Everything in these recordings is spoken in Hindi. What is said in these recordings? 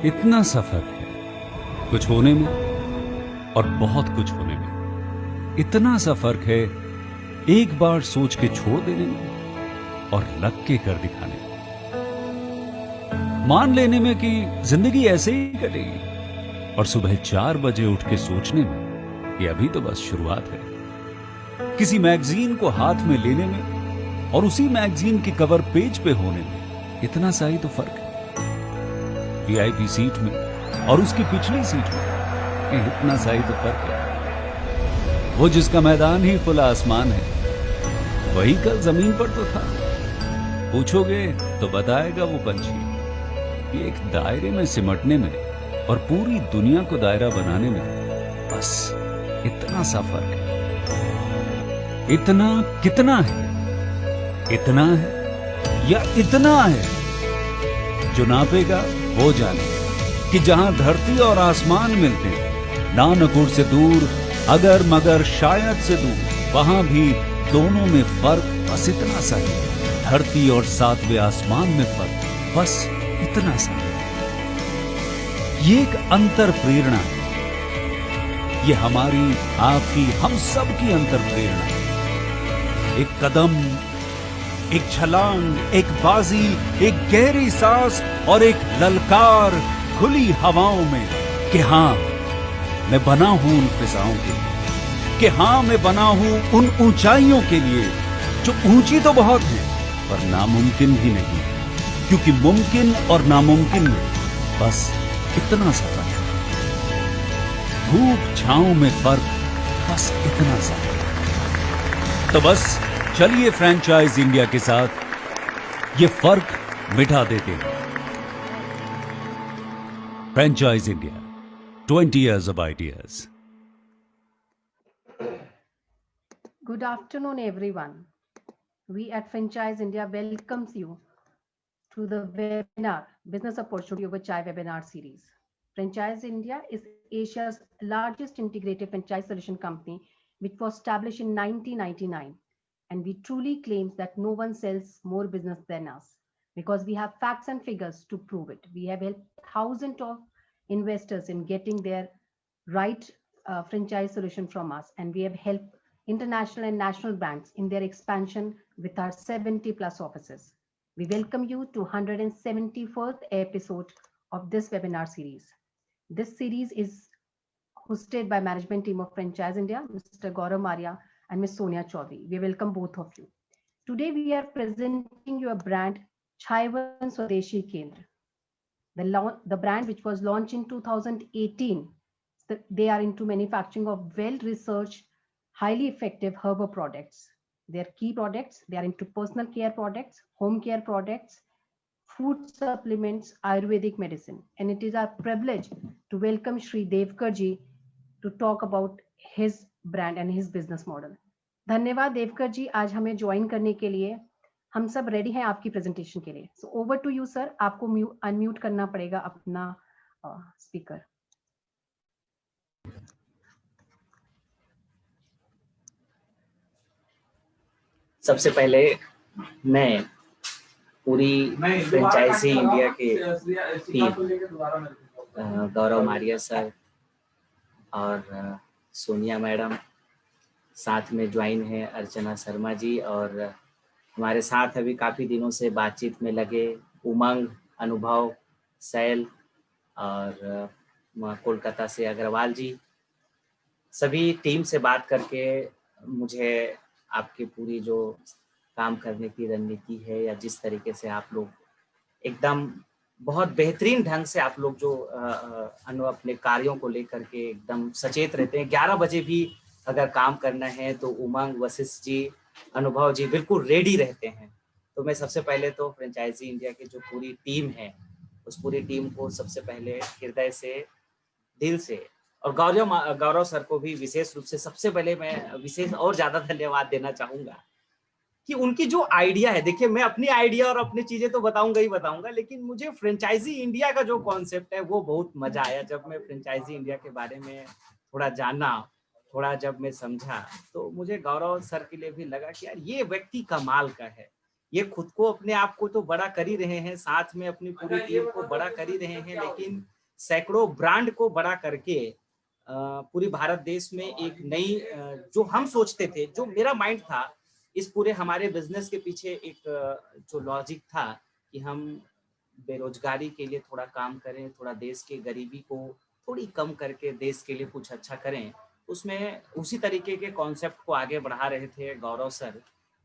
इतना सफर है कुछ होने में और बहुत कुछ होने में। इतना सा फर्क है एक बार सोच के छोड़ देने में और लग के कर दिखाने में। मान लेने में कि जिंदगी ऐसे ही कटेगी और सुबह 4 बजे उठ के सोचने में कि अभी तो बस शुरुआत है। किसी मैगजीन को हाथ में लेने में और उसी मैगजीन के कवर पेज पे होने में इतना सा ही तो फर्क है। वीआईपी सीट में और उसकी पिछली सीट में इतना सा ही तो फर्क है। वो जिसका मैदान ही खुला आसमान है वही कल जमीन पर तो था। पूछोगे तो बताएगा वो पंछी कि एक दायरे में सिमटने में और पूरी दुनिया को दायरा बनाने में बस इतना सा फर्क है। इतना कितना है? इतना है या इतना है? जो नापेगा वो जाने कि जहां धरती और आसमान मिलते हैं, नानकुर से दूर अगर मगर शायद से दूर, वहां भी दोनों में फर्क बस इतना सा है। धरती और 7वें आसमान में फर्क बस इतना सा है। ये एक अंतर प्रेरणा है। ये हमारी, आपकी, हम सब की अंतर प्रेरणा है। एक कदम, एक छलांग, एक बाजी, एक गहरी सांस और एक ललकार खुली हवाओं में कि हाँ मैं बना हूं उन फिजाओं के लिए, कि हाँ मैं बना हूं उन ऊंचाइयों के लिए जो ऊंची तो बहुत है पर नामुमकिन भी नहीं, क्योंकि मुमकिन और नामुमकिन में बस इतना सा फर्क है। धूप छांव में फर्क बस इतना सा। तो बस चलिए फ्रेंचाइज इंडिया के साथ ये फर्क मिटा देते हैं। Franchise India, 20 years of ideas. Good afternoon, everyone. We at Franchise India welcomes you to the webinar Business Opportunity over Chai webinar series. Franchise India is Asia's largest integrated franchise solution company, which was established in 1999. And we truly claim that no one sells more business than us because we have facts and figures to prove it. We have helped thousands of investors in getting their right franchise solution from us, and we have helped international and national brands in their expansion with our 70 plus offices. We welcome you to 174th episode of this webinar series. This series is hosted by management team of Franchise India, Mr. Gaurav Maria and Ms. Sonia Chaudhary. We welcome both of you. Today we are presenting you a brand, Chaivan Swadeshi Kendra. The brand which was launched in 2018. They are into manufacturing of well-researched, highly effective herbal products. Their key products, they are into personal care products, home care products, food supplements, Ayurvedic medicine. And it is our privilege to welcome Shri Devkar ji to talk about his brand and his business model. धन्यवाद देवकर जी आज हमें ज्वाइन करने के लिए। हम सब रेडी हैं आपकी प्रेजेंटेशन के लिए। So over to you sir, आपको अनम्यूट करना पड़ेगा अपना स्पीकर। सबसे पहले मैं पूरी फ्रेंचाइजी इंडिया के टीम, गौरव मारिया सर और सोनिया मैडम, साथ में ज्वाइन है अर्चना शर्मा जी, और हमारे साथ अभी काफ़ी दिनों से बातचीत में लगे उमंग, अनुभव, सैल और कोलकाता से अग्रवाल जी। सभी टीम से बात करके मुझे आपकी पूरी जो काम करने की रणनीति है या जिस तरीके से आप लोग एकदम बहुत बेहतरीन ढंग से आप लोग जो अपने कार्यों को लेकर के एकदम सचेत रहते हैं। 11 बजे भी अगर काम करना है तो उमंग, वशिष्ठ जी, अनुभव जी बिल्कुल रेडी रहते हैं। तो मैं सबसे पहले तो फ्रेंचाइजी इंडिया की जो पूरी टीम है उस पूरी टीम को सबसे पहले हृदय से, दिल से, और गौरव सर को भी विशेष रूप से सबसे पहले मैं विशेष और ज़्यादा धन्यवाद देना चाहूँगा कि उनकी जो आइडिया है, देखिए मैं अपनी आइडिया और अपनी चीज़ें तो बताऊंगा ही बताऊंगा, लेकिन मुझे फ्रेंचाइजी इंडिया का जो कॉन्सेप्ट है वो बहुत मज़ा आया। जब मैं फ्रेंचाइजी इंडिया के बारे में थोड़ा जाना, थोड़ा जब मैं समझा, तो मुझे गौरव सर के लिए भी लगा कि यार ये व्यक्ति कमाल का है। ये खुद को अपने आप को तो बड़ा कर ही रहे हैं, साथ में अपनी पूरी टीम को बड़ा कर ही रहे हैं, लेकिन सैकड़ों ब्रांड को बड़ा करके पूरी भारत देश में एक नई जो हम सोचते थे, जो मेरा माइंड था इस पूरे हमारे बिजनेस के पीछे एक जो लॉजिक था कि हम बेरोजगारी के लिए थोड़ा काम करें, थोड़ा देश के गरीबी को थोड़ी कम करके देश के लिए कुछ अच्छा करें, उसमें उसी तरीके के कॉन्सेप्ट को आगे बढ़ा रहे थे गौरव सर।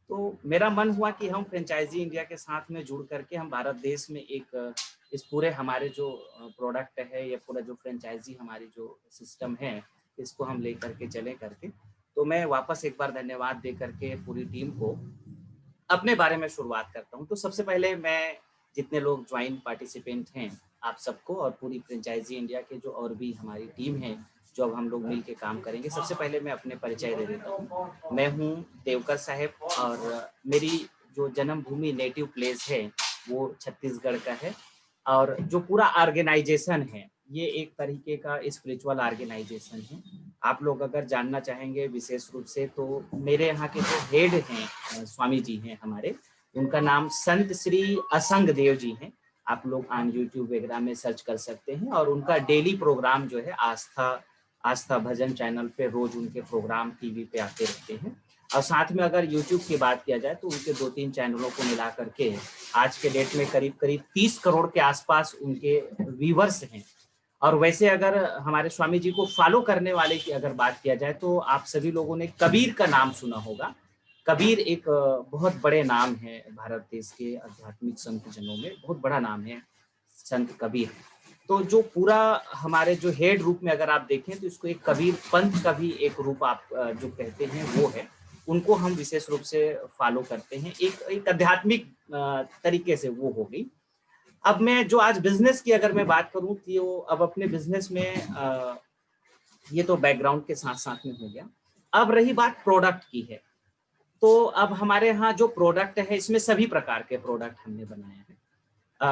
तो मेरा मन हुआ कि हम फ्रेंचाइजी इंडिया के साथ में जुड़ करके हम भारत देश में एक इस पूरे हमारे जो प्रोडक्ट है या पूरा जो फ्रेंचाइजी हमारी जो सिस्टम है, इसको हम ले करके चले करके। तो मैं वापस एक बार धन्यवाद दे करके पूरी टीम को अपने बारे में शुरुआत करता हूँ। तो सबसे पहले मैं जितने लोग ज्वाइन पार्टिसिपेंट हैं आप सबको और पूरी फ्रेंचाइजी इंडिया के जो और भी हमारी टीम है जो अब हम लोग मिल के काम करेंगे, सबसे पहले मैं अपने परिचय दे देता हूँ। मैं हूँ देवकर साहेब और मेरी जो जन्मभूमि नेटिव प्लेस है वो छत्तीसगढ़ का है और जो पूरा ऑर्गेनाइजेशन है ये एक तरीके का स्पिरिचुअल ऑर्गेनाइजेशन है। आप लोग अगर जानना चाहेंगे विशेष रूप से तो मेरे यहाँ के जो हेड हैं स्वामी जी हैं हमारे, उनका नाम संत श्री असंग देव जी हैं। आप लोग ऑन यूट्यूब वगैरह में सर्च कर सकते हैं और उनका डेली प्रोग्राम जो है आस्था भजन चैनल पे रोज उनके प्रोग्राम टीवी पे आते रहते हैं। और साथ में अगर यूट्यूब की बात किया जाए तो उनके 2-3 चैनलों को मिला करके आज के डेट में करीब 30 करोड़ के आसपास उनके व्यूवर्स हैं। और वैसे अगर हमारे स्वामी जी को फॉलो करने वाले की अगर बात किया जाए तो आप सभी लोगों ने कबीर का नाम सुना होगा। कबीर एक बहुत बड़े नाम है भारत देश के आध्यात्मिक संत जनों में, बहुत बड़ा नाम है संत कबीर। तो जो पूरा हमारे जो हेड रूप में अगर आप देखें तो इसको एक कबीर पंथ का भी एक रूप आप जो कहते हैं वो है, उनको हम विशेष रूप से फॉलो करते हैं। एक आध्यात्मिक तरीके से वो हो गई। अब मैं जो आज बिजनेस की अगर मैं बात करूं तो अब अपने बिजनेस में ये तो बैकग्राउंड के साथ साथ में हो गया। अब रही बात प्रोडक्ट की है, तो अब हमारे यहाँ जो प्रोडक्ट है इसमें सभी प्रकार के प्रोडक्ट हमने बनाए हैं।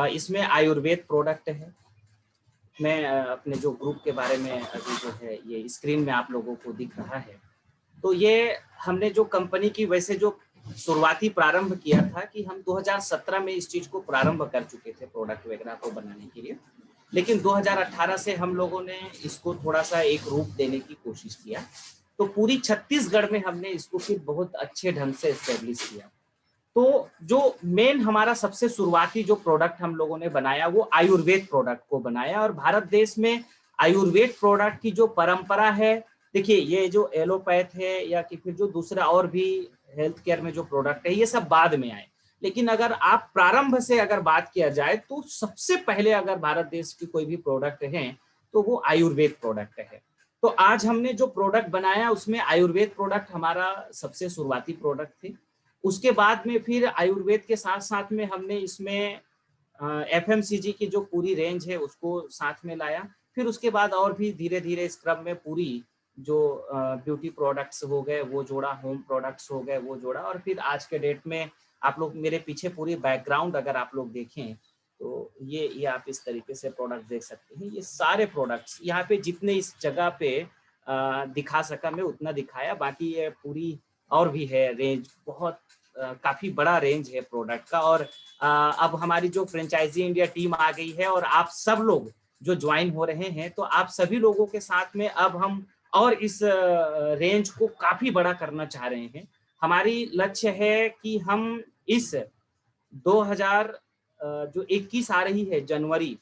इसमें आयुर्वेद प्रोडक्ट है। मैं अपने जो ग्रुप के बारे में अभी जो है ये स्क्रीन में आप लोगों को दिख रहा है, तो ये हमने जो कंपनी की वैसे जो शुरुआती प्रारंभ किया था कि हम 2017 में इस चीज को प्रारंभ कर चुके थे प्रोडक्ट वगैरह को बनाने के लिए, लेकिन 2018 से हम लोगों ने इसको थोड़ा सा एक रूप देने की कोशिश किया। तो पूरी छत्तीसगढ़ में हमने इसको फिर बहुत अच्छे ढंग से एस्टेब्लिश किया। तो जो मेन हमारा सबसे शुरुआती जो प्रोडक्ट हम लोगों ने बनाया वो आयुर्वेद प्रोडक्ट को बनाया। और भारत देश में आयुर्वेद प्रोडक्ट की जो परंपरा है, देखिए ये जो एलोपैथ है या कि फिर जो दूसरा और भी हेल्थ केयर में जो प्रोडक्ट है ये सब बाद में आए, लेकिन अगर आप प्रारंभ से अगर बात किया जाए तो सबसे पहले अगर भारत देश की कोई भी प्रोडक्ट है तो वो आयुर्वेद प्रोडक्ट है। तो आज हमने जो प्रोडक्ट बनाया उसमें आयुर्वेद प्रोडक्ट हमारा सबसे शुरुआती प्रोडक्ट थे। उसके बाद में फिर आयुर्वेद के साथ साथ में हमने इसमें FMCG की जो पूरी रेंज है उसको साथ में लाया। फिर उसके बाद और भी धीरे धीरे स्क्रब में पूरी जो ब्यूटी प्रोडक्ट्स हो गए वो जोड़ा, होम प्रोडक्ट्स हो गए वो जोड़ा, और फिर आज के डेट में आप लोग मेरे पीछे पूरी बैकग्राउंड अगर आप लोग देखें तो ये आप इस तरीके से प्रोडक्ट देख सकते हैं। ये सारे प्रोडक्ट्स यहाँ पे जितने इस जगह पे दिखा सका मैं उतना दिखाया, बाकी ये पूरी और भी है रेंज, बहुत काफी बड़ा रेंज है प्रोडक्ट का। और अब हमारी जो फ्रेंचाइजी इंडिया टीम आ गई है और आप सब लोग जो ज्वाइन हो रहे हैं, तो आप सभी लोगों के साथ में अब हम और इस रेंज को काफी बड़ा करना चाह रहे हैं। हमारी लक्ष्य है कि हम इस 2021 आ रही है जनवरी,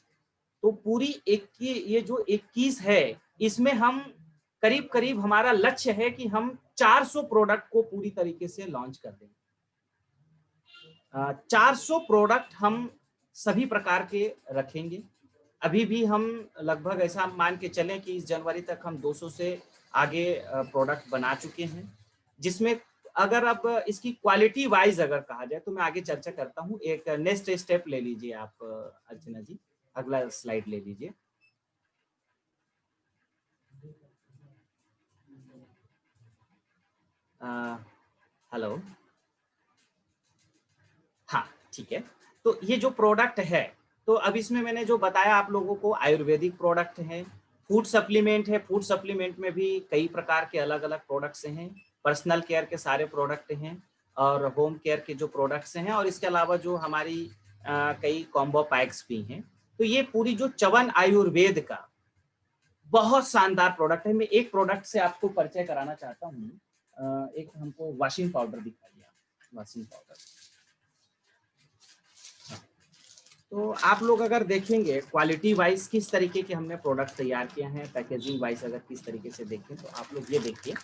तो पूरी 21 ये जो 21 है इसमें हम करीब करीब हमारा लक्ष्य है कि हम 400 प्रोडक्ट को पूरी तरीके से लॉन्च कर दें। 400 प्रोडक्ट हम सभी प्रकार के रखेंगे। अभी भी हम लगभग ऐसा मान के चलें कि इस जनवरी तक हम 200 से आगे प्रोडक्ट बना चुके हैं, जिसमें अगर अब इसकी क्वालिटी वाइज अगर कहा जाए तो मैं आगे चर्चा करता हूँ। एक नेक्स्ट स्टेप ले लीजिए आप अर्चना जी, अगला स्लाइड ले लीजिए। हेलो, हाँ ठीक है। तो ये जो प्रोडक्ट है, तो अब इसमें मैंने जो बताया आप लोगों को आयुर्वेदिक प्रोडक्ट है, फूड सप्लीमेंट है, फूड सप्लीमेंट में भी कई प्रकार के अलग अलग प्रोडक्ट्स हैं, पर्सनल केयर के सारे प्रोडक्ट हैं, और होम केयर के जो प्रोडक्ट्स हैं, और इसके अलावा जो हमारी कई कॉम्बो पैक्स भी हैं। तो ये पूरी जो चवन आयुर्वेद का बहुत शानदार प्रोडक्ट है। मैं एक प्रोडक्ट से आपको परिचय कराना चाहता हूँ। एक हमको वॉशिंग पाउडर दिखाइए, वॉशिंग पाउडर। तो आप लोग अगर देखेंगे क्वालिटी वाइज किस तरीके के हमने प्रोडक्ट तैयार किए हैं, पैकेजिंग वाइज अगर किस तरीके से देखें, तो आप लोग ये देखिए,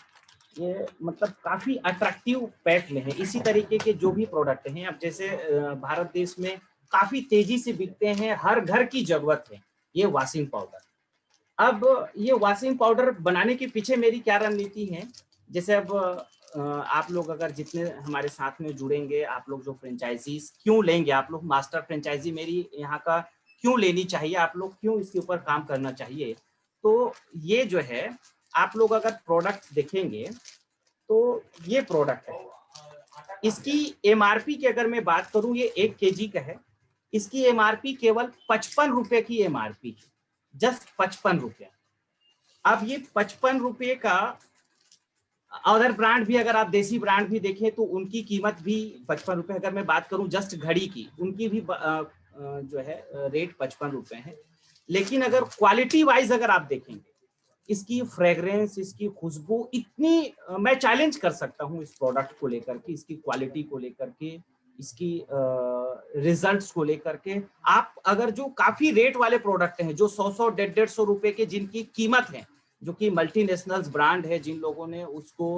ये मतलब काफी अट्रैक्टिव पैक में है। इसी तरीके के जो भी प्रोडक्ट हैं, अब जैसे भारत देश में काफी तेजी से बिकते हैं, हर घर की जरूरत है ये वॉशिंग पाउडर। अब ये वॉशिंग पाउडर बनाने के पीछे मेरी क्या रणनीति है, जैसे अब आप लोग अगर जितने हमारे साथ में जुड़ेंगे, आप लोग जो फ्रेंचाइजीज क्यों लेंगे, आप लोग मास्टर फ्रेंचाइजी मेरी यहाँ का क्यों लेनी चाहिए, आप लोग क्यों इसके ऊपर काम करना चाहिए, तो ये जो है आप लोग अगर प्रोडक्ट देखेंगे तो ये प्रोडक्ट है, इसकी एमआरपी की अगर मैं बात करूं, ये 1 केजी का है, इसकी एमआरपी केवल 55 रुपए की एमआरपी है, जस्ट 55 रुपए। अब ये 55 रुपए का अदर ब्रांड भी, अगर आप देसी ब्रांड भी देखें तो उनकी कीमत भी 55 रुपए। अगर मैं बात करूं जस्ट घड़ी की, उनकी भी जो है रेट 55 रुपए है। लेकिन अगर क्वालिटी वाइज अगर आप देखेंगे, इसकी फ्रेग्रेंस, इसकी खुशबू इतनी, मैं चैलेंज कर सकता हूं इस प्रोडक्ट को लेकर के, इसकी क्वालिटी को लेकर के, इसकी रिजल्ट्स को लेकर के। आप अगर जो काफी रेट वाले प्रोडक्ट हैं, जो 100-100, 150-150 रुपए के जिनकी कीमत है, जो कि मल्टीनेशनल्स ब्रांड है, जिन लोगों ने उसको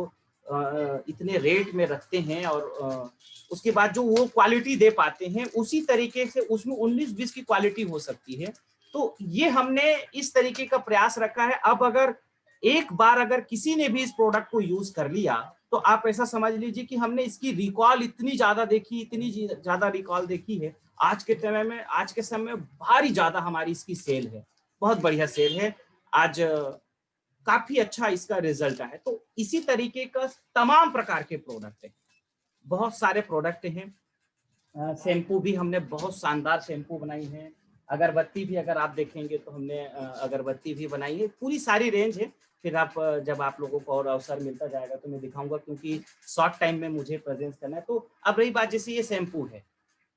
इतने रेट में रखते हैं, और उसके बाद जो वो क्वालिटी दे पाते हैं, उसी तरीके से उसमें 19-20 की क्वालिटी हो सकती है। तो ये हमने इस तरीके का प्रयास रखा है। अब अगर एक बार अगर किसी ने भी इस प्रोडक्ट को यूज कर लिया, तो आप ऐसा समझ लीजिए कि हमने इसकी रिकॉल इतनी ज्यादा देखी, इतनी ज्यादा रिकॉल देखी है। आज के समय में भारी ज्यादा हमारी इसकी सेल है, बहुत बढ़िया सेल है। आज काफी अच्छा इसका रिजल्ट है। तो इसी तरीके का तमाम प्रकार के प्रोडक्ट है, बहुत सारे प्रोडक्ट हैं। शैम्पू भी हमने बहुत शानदार शैम्पू बनाई है। अगरबत्ती भी अगर आप देखेंगे तो हमने अगरबत्ती भी बनाई है, पूरी सारी रेंज है। फिर आप जब आप लोगों को और अवसर मिलता जाएगा तो मैं दिखाऊंगा, क्योंकि शॉर्ट टाइम में मुझे प्रेजेंस करना है। तो अब रही बात, जैसे ये शैम्पू है,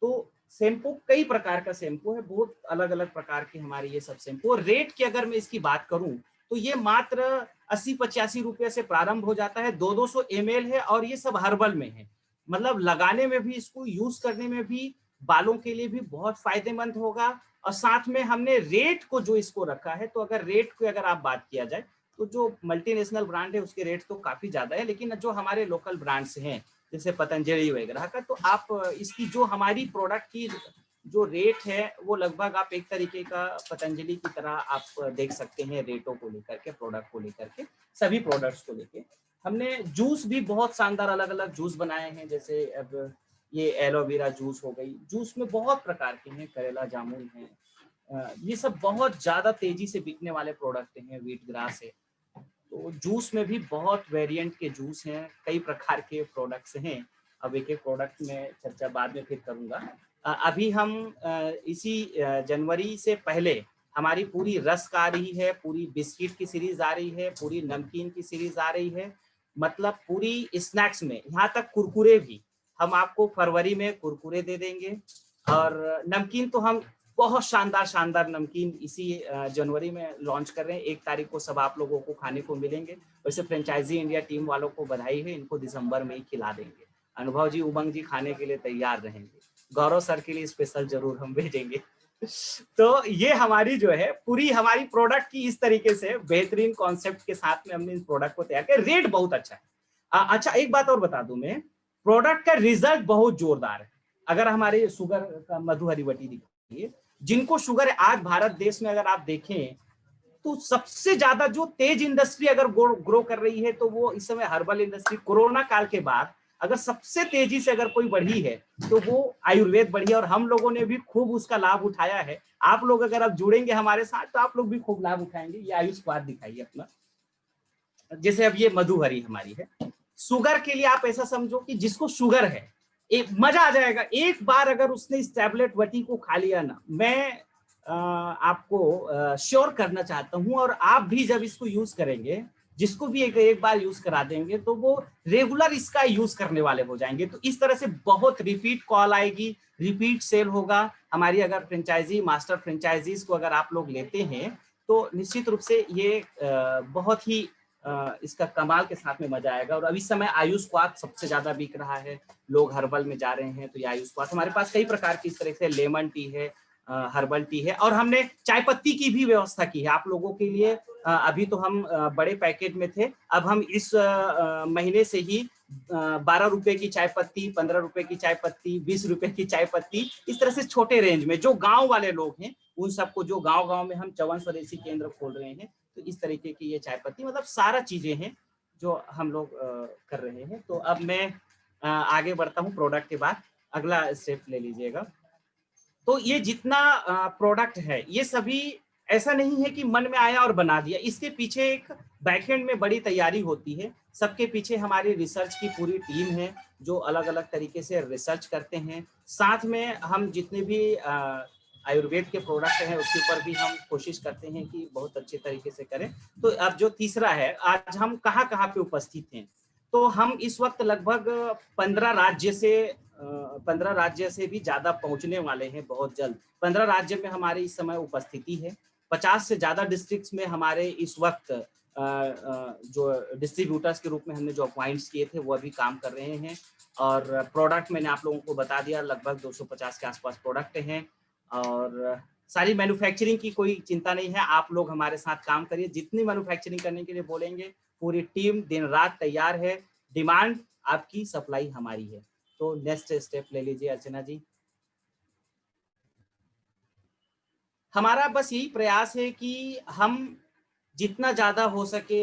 तो शैम्पू कई प्रकार का शैम्पू है, बहुत अलग अलग प्रकार के हमारे ये सब शैम्पू। और रेट की अगर मैं इसकी बात करूं तो ये मात्र 80-85 रुपये से प्रारंभ हो जाता है। 200 ml है, और ये सब हर्बल में है, मतलब लगाने में भी, इसको यूज करने में भी, बालों के लिए भी बहुत फायदेमंद होगा। और साथ में हमने रेट को जो इसको रखा है, तो अगर रेट की अगर आप बात किया जाए तो जो मल्टीनेशनल ब्रांड है उसके रेट तो काफी ज्यादा है, लेकिन जो हमारे लोकल ब्रांड्स हैं जैसे पतंजलि वगैरह का, तो आप इसकी जो हमारी प्रोडक्ट की जो रेट है वो लगभग आप एक तरीके का पतंजलि की तरह आप देख सकते हैं, रेटों को लेकर के, प्रोडक्ट को लेकर के, सभी प्रोडक्ट्स को लेके। हमने जूस भी बहुत शानदार अलग अलग जूस बनाए हैं, जैसे अब ये एलोवेरा जूस हो गई, जूस में बहुत प्रकार के हैं, करेला जामुन है, ये सब बहुत ज्यादा तेजी से बिकने वाले प्रोडक्ट हैं। व्हीट ग्रास है, तो जूस में भी बहुत वेरिएंट के जूस हैं, कई प्रकार के प्रोडक्ट्स हैं। अब एक एक प्रोडक्ट में चर्चा बाद में फिर करूंगा। अभी हम इसी जनवरी से पहले हमारी पूरी रस्क आ रही है, पूरी बिस्किट की सीरीज आ रही है, पूरी नमकीन की सीरीज आ रही है, मतलब पूरी स्नैक्स में, यहाँ तक कुरकुरे भी हम आपको फरवरी में कुरकुरे दे देंगे। और नमकीन तो हम बहुत शानदार शानदार नमकीन इसी जनवरी में लॉन्च कर रहे हैं। 1 तारीख को सब आप लोगों को खाने को मिलेंगे। वैसे फ्रेंचाइजी इंडिया टीम वालों को बधाई है, इनको दिसंबर में ही खिला देंगे। अनुभव जी, उमंग जी खाने के लिए तैयार रहेंगे, गौरव सर के लिए स्पेशल जरूर हम भेजेंगे। तो ये हमारी जो है पूरी हमारी प्रोडक्ट की इस तरीके से बेहतरीन कॉन्सेप्ट के साथ में हमने इस प्रोडक्ट को तैयार किया। रेट बहुत अच्छा है। अच्छा, एक बात और बता दूं मैं, प्रोडक्ट का रिजल्ट बहुत जोरदार है। अगर हमारे शुगर का मधु हरिवटी दिखाइए, जिनको शुगर है आज भारत देश में अगर आप देखें तो सबसे ज्यादा जो तेज इंडस्ट्री अगर ग्रो कर रही है तो वो इस समय हर्बल इंडस्ट्री। कोरोना काल के बाद अगर सबसे तेजी से अगर कोई बढ़ी है तो वो आयुर्वेद बढ़ी है, और हम लोगों ने भी खूब उसका लाभ उठाया है। आप लोग अगर अब जुड़ेंगे हमारे साथ तो आप लोग भी खूब लाभ उठाएंगे। ये आयुष स्वाद दिखाइए अपना, जैसे अब ये मधुहरी हमारी है। शुगर के लिए आप ऐसा समझो कि जिसको शुगर है, एक मजा आ जाएगा एक बार अगर उसने इस टैबलेट वटी को खा लिया ना। मैं आपको श्योर करना चाहता हूं, और आप भी जब इसको यूज करेंगे जिसको भी एक बार यूज करा देंगे तो वो रेगुलर इसका यूज करने वाले हो जाएंगे। तो इस तरह से बहुत रिपीट कॉल आएगी, रिपीट सेल होगा। हमारी अगर फ्रेंचाइजी मास्टर फ्रेंचाइजीज को अगर आप लोग लेते हैं तो निश्चित रूप से ये बहुत ही इसका कमाल के साथ में मजा आएगा। और अभी समय आयुष क्वाथ सबसे ज्यादा बिक रहा है, लोग हर्बल में जा रहे हैं, तो ये आयुष क्वाथ। हमारे पास कई प्रकार की इस तरह से लेमन टी है, हर्बल टी है, और हमने चाय पत्ती की भी व्यवस्था की है आप लोगों के लिए। अभी तो हम बड़े पैकेट में थे, अब हम इस महीने से ही 12 रुपए की चाय पत्ती, 15 रुपए की चाय पत्ती, 20 रुपए की चाय पत्ती, इस तरह से छोटे रेंज में जो गांव वाले लोग हैं उन सबको, जो गांव में हम चवन स्वदेशी केंद्र खोल रहे हैं, तो इस तरीके की ये चाय पत्ती, मतलब सारा चीजें हैं जो हम लोग कर रहे हैं। तो अब मैं आगे बढ़ता हूँ प्रोडक्ट के बाद, अगला स्टेप ले लीजिएगा। तो ये जितना प्रोडक्ट है ये सभी ऐसा नहीं है कि मन में आया और बना दिया, इसके पीछे एक बैकएंड में बड़ी तैयारी होती है। सबके पीछे हमारी रिसर्च की पूरी टीम है जो अलग अलग तरीके से रिसर्च करते हैं। साथ में हम जितने भी आयुर्वेद के प्रोडक्ट हैं उसके ऊपर भी हम कोशिश करते हैं कि बहुत अच्छे तरीके से करें। तो अब जो तीसरा है, आज हम कहाँ कहाँ पे उपस्थित हैं, तो हम इस वक्त लगभग 15 राज्य से भी ज्यादा पहुंचने वाले हैं बहुत जल्द। 15 राज्य में हमारी इस समय उपस्थिति है। 50 से ज्यादा डिस्ट्रिक्ट्स में हमारे इस वक्त जो डिस्ट्रीब्यूटर्स के रूप में हमने जो अपॉइंट्स किए थे वो अभी काम कर रहे हैं। और प्रोडक्ट मैंने आप लोगों को बता दिया, लगभग 250 के आसपास प्रोडक्ट हैं। और सारी मैन्युफैक्चरिंग की कोई चिंता नहीं है, आप लोग हमारे साथ काम करिए, जितनी मैन्युफैक्चरिंग करने के लिए बोलेंगे पूरी टीम दिन रात तैयार है। डिमांड आपकी, सप्लाई हमारी है। तो नेक्स्ट स्टेप ले लीजिए अर्चना जी। हमारा बस यही प्रयास है कि हम जितना ज्यादा हो सके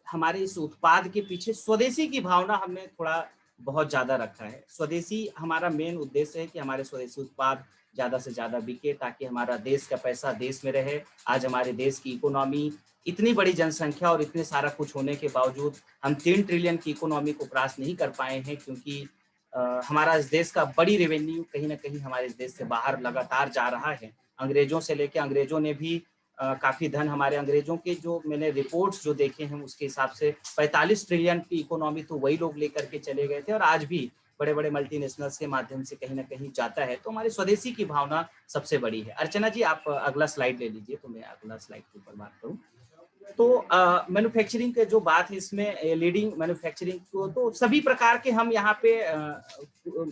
हमारे इस उत्पाद के पीछे स्वदेशी की भावना हमने थोड़ा बहुत ज्यादा रखा है। स्वदेशी हमारा मेन उद्देश्य है कि हमारे स्वदेशी उत्पाद ज्यादा से ज्यादा बिके, ताकि हमारा देश का पैसा देश में रहे। आज हमारे देश की इकोनॉमी, इतनी बड़ी जनसंख्या और इतने सारा कुछ होने के बावजूद हम 3 ट्रिलियन की इकोनॉमी को क्रॉस नहीं कर पाए हैं, क्योंकि हमारा इस देश का बड़ी रेवेन्यू कहीं ना कहीं हमारे देश से बाहर लगातार जा रहा है। अंग्रेजों से लेके, अंग्रेजों ने भी काफी धन, हमारे अंग्रेजों के जो मैंने रिपोर्ट्स जो देखे हैं उसके हिसाब से 45 ट्रिलियन की इकोनॉमी तो वही लोग लेकर के चले गए थे, और आज भी बड़े बड़े मल्टीनेशनल्स के माध्यम से कहीं ना कहीं जाता है। तो हमारी स्वदेशी की भावना सबसे बड़ी है। अर्चना जी आप अगला स्लाइड ले लीजिए, तो मैं अगला स्लाइड के ऊपर बात करूँ। तो मैन्युफैक्चरिंग के जो बात है इसमें, लीडिंग मैन्युफैक्चरिंग को, तो सभी प्रकार के हम यहाँ पे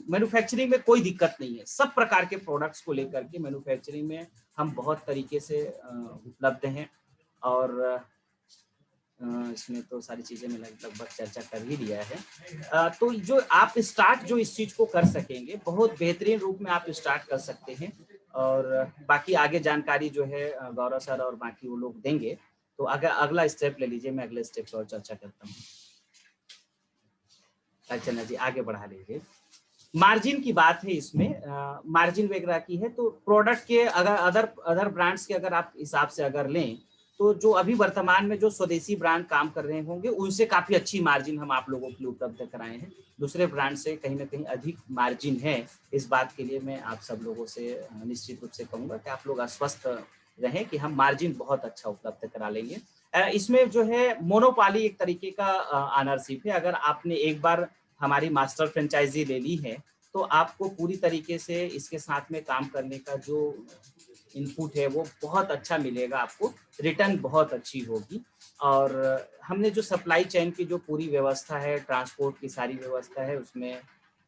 मैन्युफैक्चरिंग में कोई दिक्कत नहीं है। सब प्रकार के प्रोडक्ट्स को लेकर के मैन्युफैक्चरिंग में हम बहुत तरीके से उपलब्ध हैं। और इसमें तो सारी चीजें मैं लगभग चर्चा कर ही दिया है। तो जो आप स्टार्ट जो इस चीज को कर सकेंगे, बहुत बेहतरीन रूप में आप स्टार्ट कर सकते हैं। और बाकी आगे जानकारी जो है गौरव सर और बाकी वो लोग देंगे। तो अगर अगला स्टेप ले लीजिए, मैं अगले स्टेप पर चर्चा करता हूँ। अर्चना जी आगे बढ़ा लीजिए। मार्जिन की बात है इसमें, मार्जिन वगैरह की है। तो प्रोडक्ट के अगर अदर ब्रांड्स के अगर आप हिसाब से अगर लें, तो जो अभी वर्तमान में जो स्वदेशी ब्रांड काम कर रहे होंगे उनसे काफी अच्छी मार्जिन हम आप लोगों के लिए उपलब्ध कराए हैं। दूसरे ब्रांड से कहीं ना कहीं अधिक मार्जिन है। इस बात के लिए मैं आप सब लोगों से निश्चित रूप से कहूंगा कि आप लोग आश्वस्त रहें कि हम मार्जिन बहुत अच्छा उपलब्ध करा लेंगे। इसमें जो है मोनोपाली एक तरीके का ऑनरशिप है। अगर आपने एक बार हमारी मास्टर फ्रेंचाइजी ले ली है तो आपको पूरी तरीके से इसके साथ में काम करने का जो इनपुट है वो बहुत अच्छा मिलेगा, आपको रिटर्न बहुत अच्छी होगी। और हमने जो सप्लाई चेन की जो पूरी व्यवस्था है, ट्रांसपोर्ट की सारी व्यवस्था है, उसमें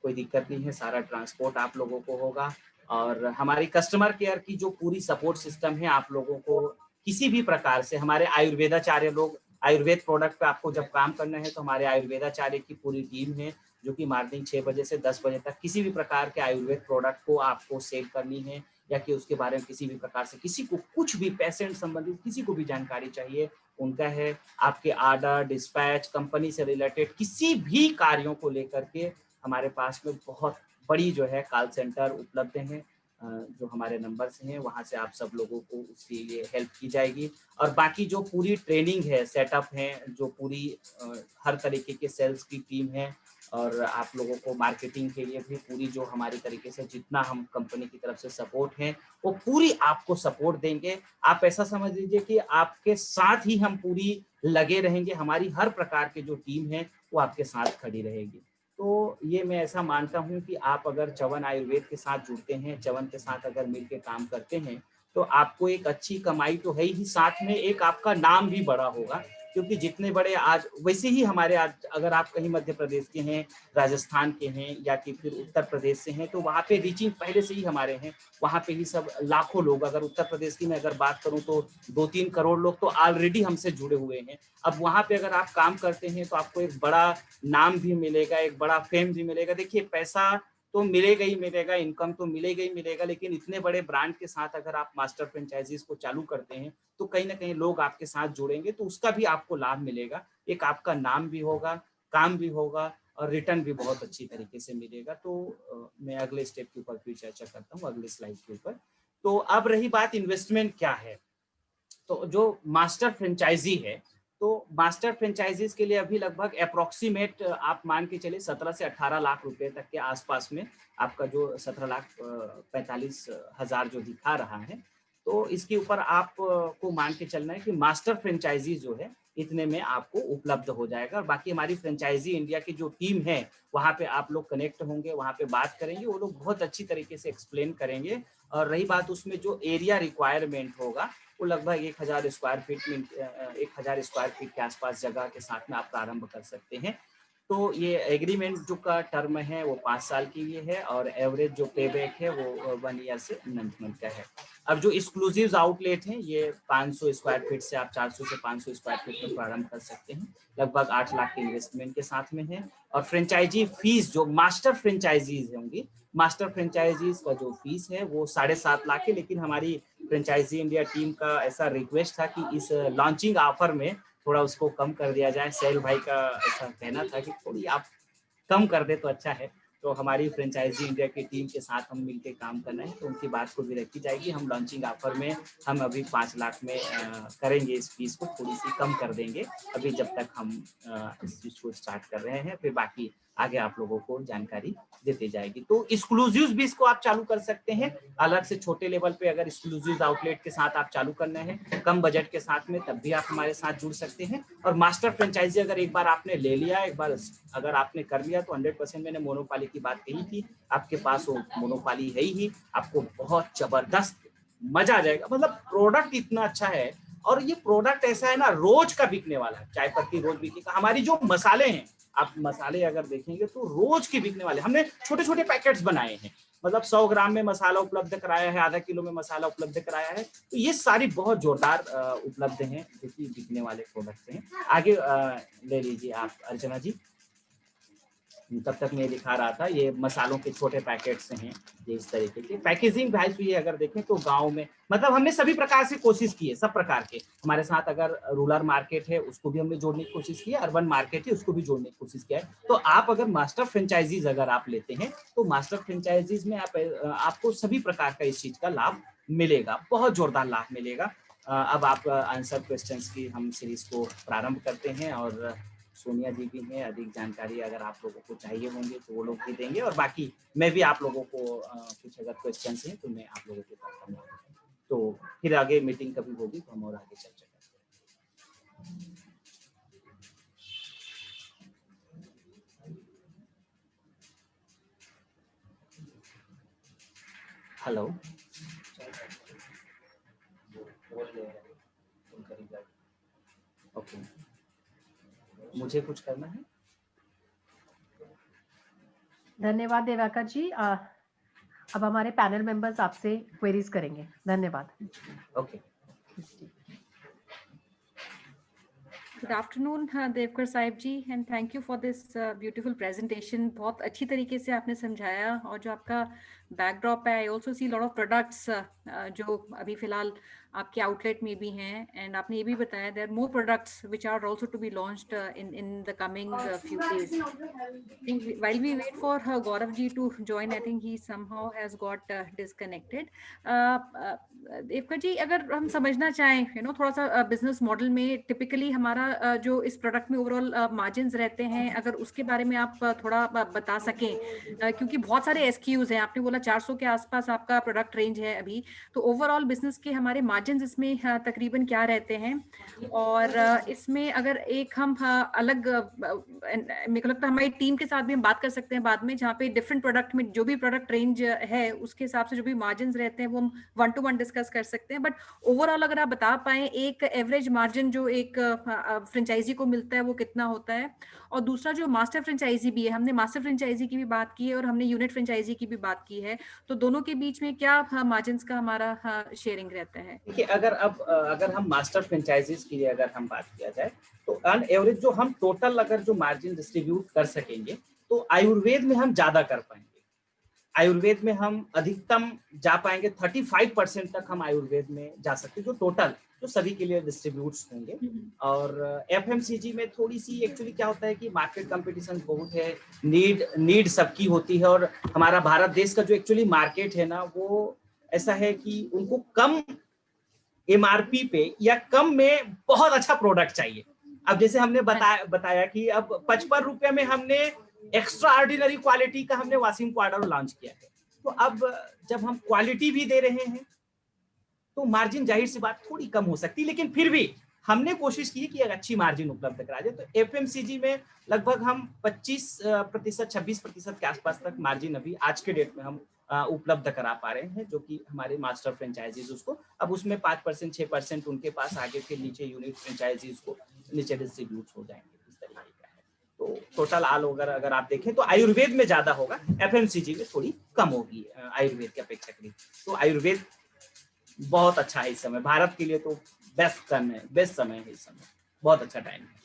कोई दिक्कत नहीं है, सारा ट्रांसपोर्ट आप लोगों को होगा। और हमारी कस्टमर केयर की जो पूरी सपोर्ट सिस्टम है, आप लोगों को किसी भी प्रकार से, हमारे आयुर्वेदाचार्य लोग, आयुर्वेद प्रोडक्ट पे आपको जब काम करना है तो हमारे आयुर्वेदाचार्य की पूरी टीम है जो कि मॉर्निंग 6 बजे से 10 बजे तक किसी भी प्रकार के आयुर्वेद प्रोडक्ट को आपको सेल करनी है, या कि उसके बारे में किसी भी प्रकार से किसी को कुछ भी पेशेंट संबंधित किसी को भी जानकारी चाहिए, उनका है। आपके ऑर्डर, डिस्पैच, कंपनी से रिलेटेड किसी भी कार्यों को लेकर के हमारे पास में बहुत बड़ी जो है कॉल सेंटर उपलब्ध है। जो हमारे नंबर्स हैं वहाँ से आप सब लोगों को उसके लिए हेल्प की जाएगी। और बाकी जो पूरी ट्रेनिंग है, सेटअप है, जो पूरी हर तरीके के सेल्स की टीम है, और आप लोगों को मार्केटिंग के लिए भी पूरी जो हमारी तरीके से जितना हम कंपनी की तरफ से सपोर्ट है वो पूरी आपको सपोर्ट देंगे। आप ऐसा समझ लीजिए कि आपके साथ ही हम पूरी लगे रहेंगे, हमारी हर प्रकार की जो टीम है वो आपके साथ खड़ी रहेगी। तो ये मैं ऐसा मानता हूँ कि आप अगर चवन आयुर्वेद के साथ जुड़ते हैं, चवन के साथ अगर मिलकर काम करते हैं, तो आपको एक अच्छी कमाई तो है ही, साथ में एक आपका नाम भी बड़ा होगा। क्योंकि जितने बड़े आज वैसे ही हमारे आज अगर आप कहीं मध्य प्रदेश के हैं, राजस्थान के हैं या कि फिर उत्तर प्रदेश से हैं, तो वहाँ पे रीचिंग पहले से ही हमारे हैं। वहाँ पे ही सब लाखों लोग, अगर उत्तर प्रदेश की मैं अगर बात करूँ तो 2-3 करोड़ लोग तो ऑलरेडी हमसे जुड़े हुए हैं। अब वहाँ पे अगर आप काम करते हैं तो आपको एक बड़ा नाम भी मिलेगा, एक बड़ा फेम भी मिलेगा। देखिए पैसा तो मिलेगा ही मिलेगा, इनकम तो मिलेगा ही मिलेगा, लेकिन इतने बड़े ब्रांड के साथ अगर आप मास्टर फ्रेंचाइजीज को चालू करते हैं तो कहीं ना कहीं लोग आपके साथ जुड़ेंगे, तो उसका भी आपको लाभ मिलेगा। एक आपका नाम भी होगा, काम भी होगा और रिटर्न भी बहुत अच्छी तरीके से मिलेगा। तो मैं अगले स्टेप के ऊपर फिर चर्चा करता हूँ, अगले स्लाइड के ऊपर। तो अब रही बात इन्वेस्टमेंट क्या है, तो जो मास्टर फ्रेंचाइजी है, तो मास्टर फ्रेंचाइजीज के लिए अभी लगभग अप्रोक्सीमेट आप मान के चले 17 से 18 लाख रुपए तक के आसपास में आपका जो 17,45,000 जो दिखा रहा है, तो इसके ऊपर आप को मान के चलना है कि मास्टर फ्रेंचाइजी जो है इतने में आपको उपलब्ध हो जाएगा। और बाकी हमारी फ्रेंचाइजी इंडिया की जो टीम है वहाँ पे आप लोग कनेक्ट होंगे, वहाँ पे बात करेंगे, वो लोग बहुत अच्छी तरीके से एक्सप्लेन करेंगे। और रही बात उसमें जो एरिया रिक्वायरमेंट होगा, वो लगभग 1000 स्क्वायर फीट में 1000 स्क्वायर फीट के आसपास जगह के साथ में आप प्रारंभ कर सकते हैं। तो ये एग्रीमेंट जो का टर्म है वो 5 साल के लिए है और एवरेज जो पे बैक है वो 1 ईयर से 9 मंथ का है। अब जो एक्सक्लूसिव आउटलेट है ये 500 स्क्वायर फीट से आप 400 से 500 स्क्वायर फीट में प्रारंभ कर सकते हैं, लगभग 8 लाख के इन्वेस्टमेंट के साथ में है। और फ्रेंचाइजी फीस जो मास्टर फ्रेंचाइजीज होंगी, मास्टर फ्रेंचाइजीज का जो फीस है वो 7.5 लाख है। लेकिन हमारी फ्रेंचाइजी इंडिया टीम का ऐसा रिक्वेस्ट था कि इस लॉन्चिंग ऑफर में थोड़ा उसको कम कर दिया जाए। सैल भाई का ऐसा कहना था कि थोड़ी आप कम कर दे तो अच्छा है। तो हमारी फ्रेंचाइजी इंडिया की टीम के साथ हम मिलकर काम करना है, तो उनकी बात को भी रखी जाएगी। हम लॉन्चिंग ऑफर में हम अभी 5 लाख में करेंगे, इस फीस को थोड़ी सी कम कर देंगे अभी जब तक हम इस चीज को स्टार्ट कर रहे हैं, फिर बाकी आगे आप लोगों को जानकारी देती जाएगी। तो एक्सक्लूसिव भी इसको आप चालू कर सकते हैं, अलग से छोटे लेवल पे अगर एक्सक्लूसिव आउटलेट के साथ आप चालू करना है कम बजट के साथ में, तब भी आप हमारे साथ जुड़ सकते हैं। और मास्टर फ्रेंचाइजी अगर एक बार आपने ले लिया, एक बार अगर आपने कर लिया, तो 100% मैंने मोनोपाली की बात कही थी, आपके पास वो मोनोपाली है ही, आपको बहुत जबरदस्त मजा आ जाएगा। मतलब प्रोडक्ट इतना अच्छा है, और ये प्रोडक्ट ऐसा है ना रोज का बिकने वाला है, चाय पत्ती रोज बिकेगा। हमारी जो मसाले हैं, आप मसाले अगर देखेंगे तो रोज के बिकने वाले, हमने छोटे छोटे पैकेट्स बनाए हैं, मतलब 100 ग्राम में मसाला उपलब्ध कराया है, आधा किलो में मसाला उपलब्ध कराया है। तो ये सारी बहुत जोरदार उपलब्ध हैं जो कि बिकने वाले प्रोडक्ट्स हैं। आगे ले लीजिए आप अर्चना जी, तब तक मैं दिखा रहा था, ये मसालों के छोटे पैकेट्स हैं, ये इस तरीके की पैकेजिंग भाई। ये अगर देखें तो गांव में मतलब हमने सभी प्रकार से कोशिश की है, सब प्रकार के हमारे साथ। अगर रूरल मार्केट है उसको भी हमने जोड़ने की कोशिश की है, अर्बन मार्केट है उसको भी जोड़ने की कोशिश किया है। तो आप अगर मास्टर फ्रेंचाइजीज अगर आप लेते हैं तो मास्टर फ्रेंचाइजीज में आपको सभी प्रकार का इस चीज का लाभ मिलेगा, बहुत जोरदार लाभ मिलेगा। अब आप आंसर क्वेश्चंस की हम सीरीज को प्रारंभ करते हैं, और सोनिया जी भी हैं, अधिक जानकारी अगर आप लोगों को चाहिए होंगे तो वो लोग भी देंगे, और बाकी मैं भी आप लोगों को कुछ अगर क्वेश्चंस हैं तो मैं आप लोगों के पास करना। तो फिर आगे मीटिंग कभी होगी तो हम और आगे चर्चा करेंगे। हेलो, ओके, मुझे कुछ करना है? धन्यवाद देवाकर जी। अब हमारे पैनल मेंबर्स आपसे क्वेरीज करेंगे। धन्यवाद। Okay. Good afternoon Devkar Sahib ji, and thank you for this beautiful presentation. बहुत अच्छी तरीके से आपने समझाया, और जो आपका बैकड्रॉप है, I also see lot of products जो अभी फिलहाल आपके आउटलेट में भी हैं, एंड आपने ये भी बताया there are more products which are also to be launched in the coming few days. I think while we wait for Gaurav ji to join, I think he somehow has got disconnected. Devkar ji, अगर हम समझना चाहें थोड़ा सा बिजनेस मॉडल में टिपिकली हमारा जो इस प्रोडक्ट में ओवरऑल मार्जिन्स रहते हैं, अगर उसके बारे में आप थोड़ा बता सकें, क्योंकि बहुत सारे एसक्यूज हैं, आपने बोला 400 के आसपास आपका प्रोडक्ट रेंज है अभी, तो ओवरऑल बिजनेस के हमारे मार्जिन्स इसमें तकरीबन क्या रहते हैं, और इसमें अगर एक हम अलग मेरे को लगता है हमारी टीम के साथ भी हम बात कर सकते हैं बाद में, जहाँ पे डिफरेंट प्रोडक्ट में जो भी प्रोडक्ट रेंज है उसके हिसाब से जो भी मार्जिन रहते हैं वो हम 1-to-1 डिस्कस कर सकते हैं, बट ओवरऑल अगर आप बता पाए एक एवरेज मार्जिन जो एक फ्रेंचाइजी को मिलता है वो कितना होता है, और दूसरा जो मास्टर फ्रेंचाइजी भी है, हमने मास्टर फ्रेंचाइजी की भी बात की है और हमने यूनिट फ्रेंचाइजी की भी बात की है, तो दोनों के बीच में क्या मार्जिन का हमारा शेयरिंग रहता है? देखिए, अगर हम मास्टर फ्रेंचाइजीज की अगर हम बात किया जाए तो ऑन एवरेज जो हम टोटल अगर जो मार्जिन डिस्ट्रीब्यूट कर सकेंगे तो आयुर्वेद में हम ज्यादा कर पाएंगे। आयुर्वेद में हम अधिकतम जा पाएंगे 35% तक हम आयुर्वेद में जा सकते हैं, जो टोटल जो सभी के लिए डिस्ट्रीब्यूट्स होंगे। और एफएमसीजी में थोड़ी सी एक्चुअली क्या होता है कि मार्केट कंपटीशन बहुत है, नीड सबकी होती है, और हमारा भारत देश का जो एक्चुअली मार्केट है ना वो ऐसा है कि उनको कम एमआरपी पे या कम में बहुत अच्छा प्रोडक्ट चाहिए। अब जैसे हमने बताया कि अब 55 रुपए में हमने एक्स्ट्रा ऑर्डिनरी क्वालिटी का हमने वॉशिंग पाउडर लॉन्च किया है, तो अब जब हम क्वालिटी भी दे रहे हैं तो मार्जिन जाहिर सी बात थोड़ी कम हो सकती है, लेकिन फिर भी हमने कोशिश की कि एक अच्छी मार्जिन उपलब्ध करा जाए। तो एफएमसीजी में लगभग हम 25% 26% के आसपास तक मार्जिन अभी आज के डेट में हम उपलब्ध करा पा रहे हैं, जो कि हमारे मास्टर फ्रेंचाइजीज उसको अब उसमें 5% 6% उनके पास आगे के नीचे यूनिट फ्रेंचाइजीज को नीचे डिस्ट्रीब्यूट हो जाएंगे, इस तरीके का है। तो टोटल ऑल अगर आप देखें तो आयुर्वेद में ज्यादा होगा, एफएमसीजी में थोड़ी कम होगी आयुर्वेद की अपेक्षा करीब। तो आयुर्वेद बहुत अच्छा है इस समय भारत के लिए, तो बेस्ट समय है इस समय, बहुत अच्छा टाइम है।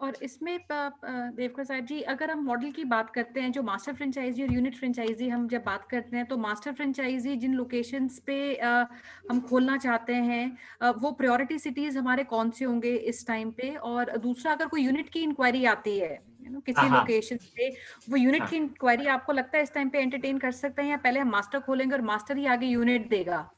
और इसमें देवकर साहब जी, अगर हम मॉडल की बात करते हैं, जो मास्टर फ्रेंचाइजी और यूनिट फ्रेंचाइजी हम जब बात करते हैं, तो मास्टर फ्रेंचाइजी जिन लोकेशंस पे हम खोलना चाहते हैं वो प्रायोरिटी सिटीज हमारे कौन से होंगे इस टाइम पे, और दूसरा अगर कोई यूनिट की इंक्वायरी आती है किसी लोकेशन पे, वो यूनिट की इंक्वायरी आपको लगता है इस टाइम पे एंटरटेन कर सकते हैं, या पहले हम मास्टर खोलेंगे और मास्टर ही आगे यूनिट देगा?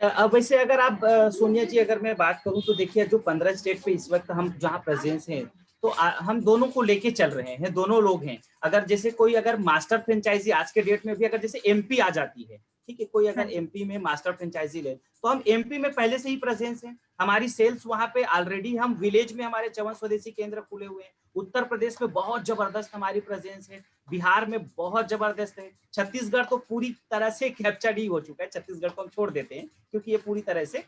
अब वैसे अगर आप सोनिया जी अगर मैं बात करूं तो देखिए, जो 15 स्टेट पे इस वक्त हम जहां प्रेजेंस हैं, तो हम दोनों को लेके चल रहे हैं, दोनों लोग हैं। अगर जैसे कोई अगर मास्टर फ्रेंचाइजी आज के डेट में भी अगर जैसे एमपी आ जाती है, ठीक है, कोई अगर एमपी में मास्टर फ्रेंचाइजी ले, तो हम एमपी में पहले से ही प्रेजेंस हैं, हमारी सेल्स वहां पे ऑलरेडी, हम विलेज में हमारे 54 स्वदेशी केंद्र खुले हुए हैं, उत्तर प्रदेश में बहुत जबरदस्त हमारी प्रेजेंस है, बिहार में बहुत जबरदस्त है, छत्तीसगढ़ तो पूरी तरह से कैप्चर्ड ही हो चुका है, छत्तीसगढ़ को हम छोड़ देते हैं क्योंकि ये पूरी तरह से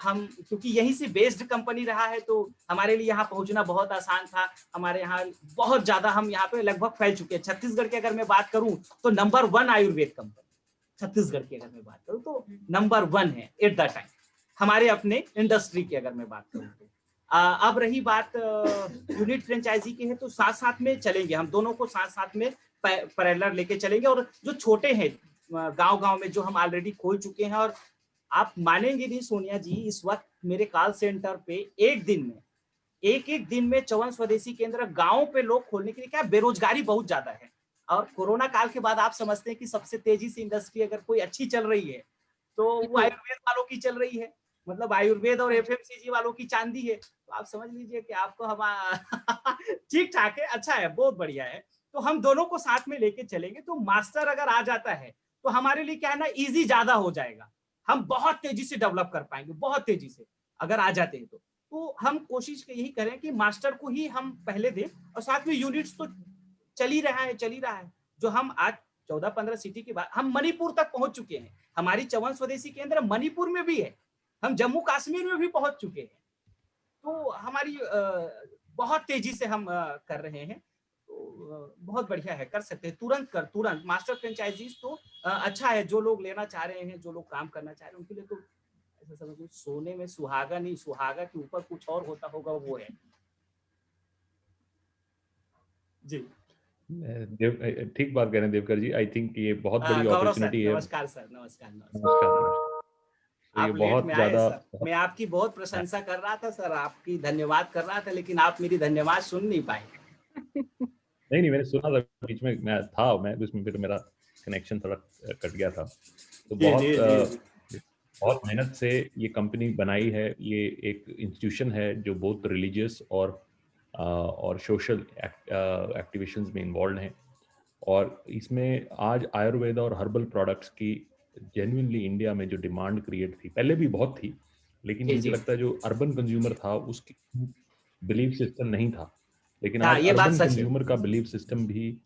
हम क्योंकि यहीं से बेस्ड कंपनी रहा है, तो हमारे लिए यहाँ पहुंचना बहुत आसान था। हमारे यहाँ बहुत ज्यादा हम यहाँ पे लगभग फैल चुके हैं। छत्तीसगढ़ की अगर मैं बात करूं तो नंबर 1 आयुर्वेद कंपनी छत्तीसगढ़ की अगर मैं बात करूं तो नंबर 1 है एट द टाइम, हमारे अपने इंडस्ट्री की अगर मैं बात करूं तो। अब रही बात यूनिट फ्रेंचाइजी की है, तो साथ साथ में चलेंगे, हम दोनों को साथ साथ में पैरेलल लेके चलेंगे। और जो छोटे हैं गांव में जो हम ऑलरेडी खोल चुके हैं, और आप मानेंगे नहीं सोनिया जी, इस वक्त मेरे कॉल सेंटर पे एक दिन में 54 स्वदेशी केंद्र गांव पे लोग खोलने के लिए, क्या बेरोजगारी बहुत ज्यादा है, और कोरोना काल के बाद आप समझते हैं कि सबसे तेजी से इंडस्ट्री अगर कोई अच्छी चल रही है तो वो आयुर्वेद वालों की चल रही है, मतलब आयुर्वेद और एफएमसीजी वालों की चांदी है। तो आप समझ लीजिए कि आपको हम ठीक ठाक है, अच्छा है, बहुत बढ़िया है। तो हम दोनों को साथ में लेके चलेंगे, तो मास्टर अगर आ जाता है तो हमारे लिए क्या है ना, इजी ज्यादा हो जाएगा, हम बहुत तेजी से डेवलप कर पाएंगे, बहुत तेजी से अगर आ जाते हैं तो हम कोशिश यही करें कि मास्टर को ही हम पहले दें, और साथ में यूनिट्स तो चल ही रहा है। जो हम आज 14-15 सिटी के बाद हम मणिपुर तक पहुंच चुके हैं, हमारी 54 स्वदेशी केंद्र मणिपुर में भी है, हम जम्मू कश्मीर में भी पहुंच चुके हैं, तो हमारी बहुत तेजी से हम कर रहे हैं, तो बहुत बढ़िया है, कर सकते हैं तुरंत मास्टर फ्रेंचाइजीज तो अच्छा है। जो लोग लेना चाह रहे हैं, जो लोग काम करना चाह रहे हैं, उनके लिए तो ऐसा समझो सोने में सुहागा नहीं, सुहागा के ऊपर कुछ और होता होगा, वो है जी। ठीक बात कह रहे हैं देवकर जी, आई थिंक ये बहुत बड़ी अपॉर्चुनिटी है। नमस्कार सर, नमस्कार। तो ये आप लेट बहुत में आए ज्यादा सर, मैं आपकी बहुत प्रशंसा कर रहा था सर, आपकी धन्यवाद कर रहा था, लेकिन आप मेरी धन्यवाद सुन नहीं पाए। नहीं नहीं, मैंने सुना था, बीच में मैं था, मैं उसमें फिर मेरा कनेक्शन थोड़ा कट गया था। तो जी जी जी जी। बहुत मेहनत से ये कंपनी बनाई है। ये एक इंस्टीट्यूशन है जो बहुत रिलीजियस और सोशल एक्टिविशंस में इन्वॉल्व है। और इसमें आज आयुर्वेद और हर्बल प्रोडक्ट्स की जेन्युइनली इंडिया में जो डिमांड क्रिएट थी, पहले भी बहुत थी, लेकिन जी मुझे जी लगता है जो अर्बन कंज्यूमर था उसकी बिलीफ सिस्टम नहीं था। लेकिन हाँ, आज ये बात अर्बन सच है। कंज्यूमर का बिलीफ सिस्टम भी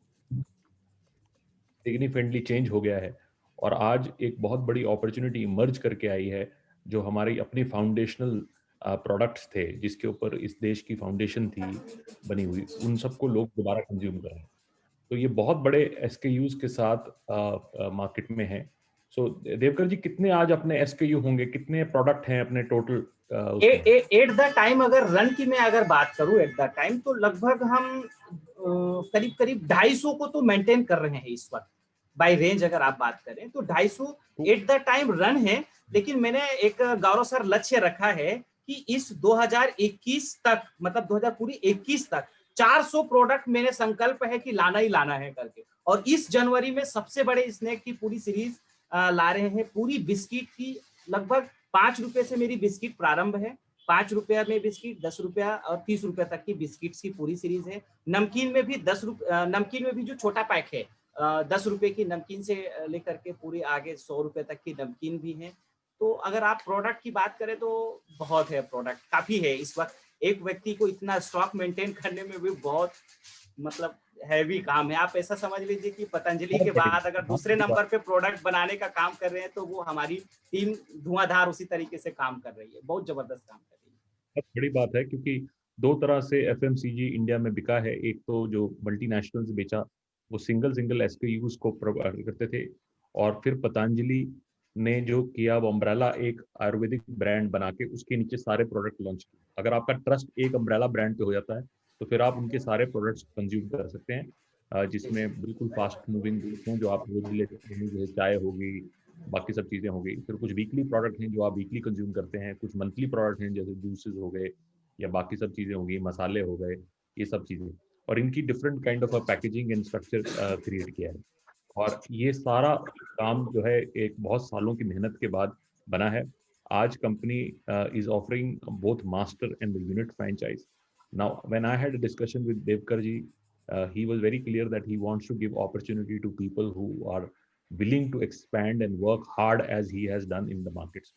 सिग्निफिकेंटली चेंज हो गया है। और आज एक बहुत बड़ी अपॉर्चुनिटी इमर्ज करके आई है, जो हमारी अपनी फाउंडेशनल प्रोडक्ट्स थे, जिसके ऊपर इस देश की फाउंडेशन थी बनी हुई, उन सबको लोग दोबारा कंज्यूम कर रहे हैं। तो ये बहुत बड़े एसकेयूज के साथ मार्केट में है। सो देवकर जी, कितने आज अपने एसकेयू होंगे, कितने प्रोडक्ट हैं अपने टोटल उसमें? एट द टाइम अगर रन की मैं अगर बात करूं एट द टाइम, तो लगभग हम करीब करीब 250 को तो मेंटेन कर रहे हैं इस वक्त। बाय रेंज अगर आप बात करें तो 250 एट द टाइम रन है। लेकिन मैंने एक गौरव सर लक्ष्य रखा है कि इस 2021 तक, मतलब 2021 तक 400 प्रोडक्ट मेरे संकल्प है कि लाना ही लाना है करके। और इस जनवरी में सबसे बड़े स्नैक की पूरी सीरीज ला रहे हैं। पूरी बिस्किट की लगभग 5 रुपए से मेरी बिस्किट प्रारंभ है। 5 रुपया में बिस्किट, 10 रुपया और 30 रुपया तक की बिस्किट्स की पूरी सीरीज है। नमकीन में भी 10 रुपये, नमकीन में भी जो छोटा पैक है 10 रुपए की नमकीन से लेकर के पूरी आगे 100 रुपए तक की नमकीन भी है। तो अगर आप प्रोडक्ट की बात करें तो बहुत है, प्रोडक्ट काफी है इस वक्त। एक व्यक्ति को इतना स्टॉक मेंटेन करने में भी बहुत मतलब हैवी काम है। आप ऐसा समझ लीजिए कि पतंजलि के बाद अगर दूसरे नंबर पे प्रोडक्ट बनाने का काम कर रहे हैं, तो वो हमारी टीम धुआंधार उसी तरीके से काम कर रही है, बहुत जबरदस्त काम कर रही है। बहुत बड़ी बात है, क्योंकि दो तरह से एफएमसीजी इंडिया में बिका है। एक तो जो मल्टीनेशनल्स बेचा, वो सिंगल सिंगल एसकेयूज को प्रोवाइड करते थे, और फिर पतंजलि ने जो किया वो अम्ब्रेला एक आयुर्वेदिक ब्रांड बना के उसके नीचे सारे प्रोडक्ट लॉन्च किए। अगर आपका ट्रस्ट एक अम्ब्रेला ब्रांड पे हो जाता है, तो फिर आप उनके सारे प्रोडक्ट्स कंज्यूम कर सकते हैं, जिसमें बिल्कुल फास्ट मूविंग गुड्स हैं जो आप रोज लेते हैं, जैसे चाय होगी, बाकी सब चीज़ें हो गई। फिर कुछ वीकली प्रोडक्ट हैं जो आप वीकली कंज्यूम करते हैं, कुछ मंथली प्रोडक्ट हैं जैसे जूसेस हो गए या बाकी सब चीज़ें हो गई, मसाले हो गए, ये सब चीज़ें। और इनकी different kind of packaging and structure create किया है। और ये सारा काम जो है एक बहुत सालों की मेहनत के बाद बना है। आज company is offering both master and the unit franchise. Now when I had a discussion with Devkar ji, he was very clear that he wants to give opportunity to people who are willing to expand and work hard as he has done in the markets.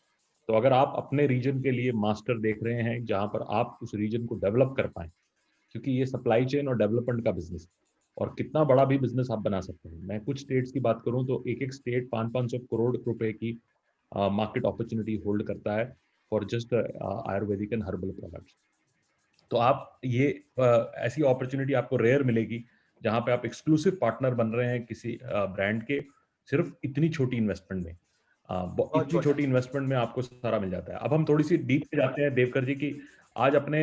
तो अगर आप अपने रीजन के लिए मास्टर देख रहे हैं जहां पर आप उस रीजन को डेवलप कर पाएं, क्योंकि ये सप्लाई चेन और डेवलपमेंट का बिजनेस है, और कितना बड़ा भी बिजनेस आप बना सकते हैं। मैं कुछ स्टेट्स की बात करूं तो एक एक स्टेट 500-500 करोड़ रुपए की मार्केट अपॉर्चुनिटी होल्ड करता है for just Ayurvedic and herbal products. तो आप ये ऐसी अपॉर्चुनिटी आपको रेयर मिलेगी जहां पे आप एक्सक्लूसिव पार्टनर बन रहे हैं किसी ब्रांड के, सिर्फ इतनी छोटी इन्वेस्टमेंट में। इतनी छोटी इन्वेस्टमेंट में आपको सारा मिल जाता है। अब हम थोड़ी सी डीप पे जाते हैं देवकर जी की, आज अपने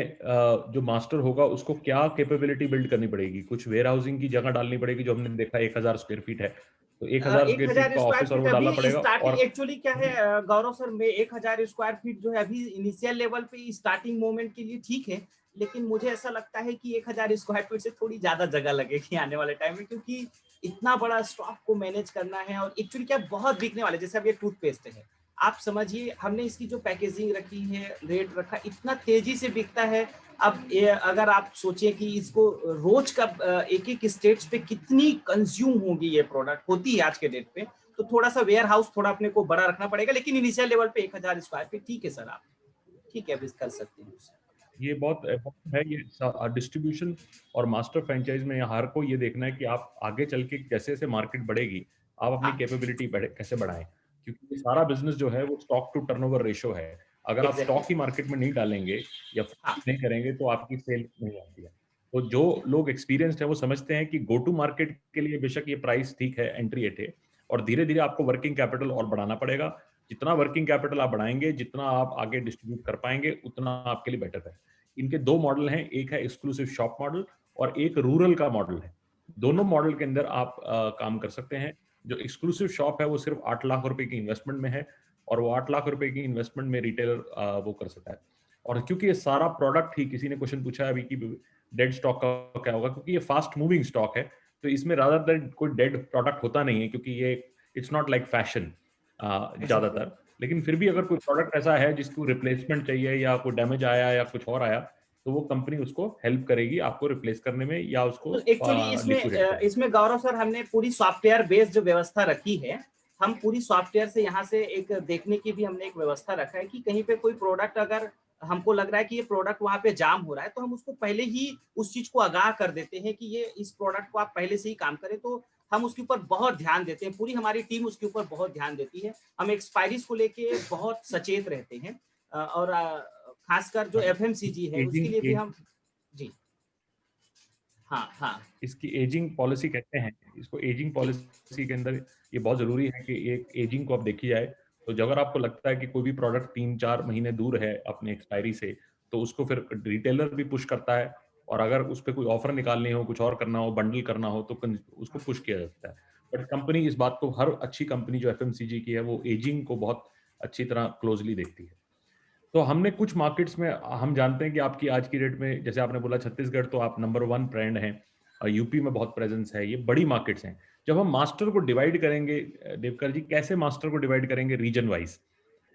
जो मास्टर होगा उसको क्या कैपेबिलिटी बिल्ड करनी पड़ेगी? कुछ वेयर हाउसिंग की जगह डालनी पड़ेगी, जो हमने देखा 1000 स्क्वायर फीट है, तो 1000 स्क्वायर फीट 1000 का स्क्वायर ऑफिस और फीट वो डालना अभी पड़ेगा। स्टार्टिंग, और एक्चुअली क्या है गौरव सर, में 1000 स्क्वायर फीट जो है अभी इनिशियल लेवल पे स्टार्टिंग मोमेंट के लिए ठीक है। लेकिन मुझे ऐसा लगता है कि 1000 स्क्वायर फीट से थोड़ी ज्यादा जगह लगेगी आने वाले टाइम में, क्योंकि इतना बड़ा स्टॉक को मैनेज करना है। और एक्चुअली क्या बहुत बिकने वाले, जैसे अब ये टूथपेस्ट है, आप समझिए हमने इसकी जो पैकेजिंग रखी है, रेट रखा, इतना तेजी से बिकता है। अब अगर आप सोचें कि इसको रोज का एक एक स्टेट्स पे कितनी कंज्यूम होगी ये प्रोडक्ट, होती है आज के डेट पे, तो थोड़ा सा वेयर हाउस थोड़ा अपने को बड़ा रखना पड़ेगा। लेकिन इनिशियल लेवल पे 1000 स्क्वायर फीट ठीक है सर, आप ठीक है अभी कर सकते हैं। ये बहुत है, ये डिस्ट्रीब्यूशन और मास्टर फ्रेंचाइज में हर को ये देखना है कि आप आगे चल के जैसे जैसे मार्केट बढ़ेगी, आप अपनी कैपेबिलिटी कैसे बढ़ाएं, क्योंकि ये सारा बिजनेस जो है वो स्टॉक टू टर्नओवर रेशो है। अगर आप स्टॉक ही मार्केट में नहीं डालेंगे या नहीं करेंगे तो आपकी सेल नहीं आती है। तो जो लोग एक्सपीरियंस्ड है वो समझते हैं कि गो टू मार्केट के लिए बेशक ये प्राइस ठीक है, एंट्री रेट है, और धीरे धीरे आपको वर्किंग कैपिटल और बढ़ाना पड़ेगा। जितना वर्किंग कैपिटल आप बढ़ाएंगे, जितना आप आगे डिस्ट्रीब्यूट कर पाएंगे, उतना आपके लिए बेटर है। इनके दो मॉडल हैं, एक है एक्सक्लूसिव शॉप मॉडल और एक रूरल का मॉडल है। दोनों मॉडल के अंदर आप काम कर सकते हैं। जो एक्सक्लूसिव शॉप है वो सिर्फ 8 लाख रुपए की इन्वेस्टमेंट में है, और वो 8 लाख रुपए की इन्वेस्टमेंट में रिटेलर वो कर सकता है। और क्योंकि ये सारा प्रोडक्ट ही, किसी ने क्वेश्चन पूछा है अभी कि डेड स्टॉक का क्या होगा, क्योंकि ये फास्ट मूविंग स्टॉक है, तो इसमें रादर देन कोई डेड प्रोडक्ट होता नहीं है, क्योंकि ये इट्स नॉट लाइक फैशन ज्यादातर। लेकिन फिर भी अगर कोई प्रोडक्ट ऐसा है जिसको रिप्लेसमेंट चाहिए या कोई डैमेज आया या कुछ और आया, तो वो कंपनी उसको हेल्प करेगी आपको रिप्लेस करने में या उसको एक्चुअली इसमें गौरव सर हमने पूरी सॉफ्टवेयर बेस्ड जो व्यवस्था रखी है, हम पूरी सॉफ्टवेयर से यहाँ से एक देखने की भी हमने एक व्यवस्था रखा है कि कहीं पे कोई प्रोडक्ट अगर हमको लग रहा है कि ये प्रोडक्ट वहाँ पे जाम हो रहा है, तो हम उसको पहले ही उस चीज को आगाह कर देते हैं कि ये इस प्रोडक्ट को आप पहले से ही काम करें। तो हम उसके ऊपर बहुत ध्यान देते हैं, पूरी हमारी टीम उसके ऊपर बहुत ध्यान देती है। हम एक्सपायरीज को लेके बहुत सचेत रहते हैं और खासकर जो FMCG है उसके लिए भी हम जी हाँ इसकी एजिंग पॉलिसी कहते हैं, इसको एजिंग पॉलिसी के अंदर ये बहुत जरूरी है कि एक एजिंग को आप देखी जाए। तो जब अगर आपको लगता है कि कोई भी प्रोडक्ट 3-4 महीने दूर है अपने एक्सपायरी से, तो उसको फिर रिटेलर भी पुश करता है, और अगर उस पर कोई ऑफर निकालनी हो, कुछ और करना हो, बंडल करना हो, तो उसको पुश किया जाता है। बट कंपनी इस बात को, हर अच्छी कंपनी जो FMCG की है, वो एजिंग को बहुत अच्छी तरह क्लोजली देखती है। तो हमने कुछ मार्केट्स में, हम जानते हैं कि आपकी आज की डेट में, जैसे आपने बोला छत्तीसगढ़ तो आप नंबर 1 ब्रांड हैं, यूपी में बहुत प्रेजेंस है, ये बड़ी मार्केट्स हैं। जब हम मास्टर को डिवाइड करेंगे देवकर जी, कैसे मास्टर को डिवाइड करेंगे रीजन वाइज?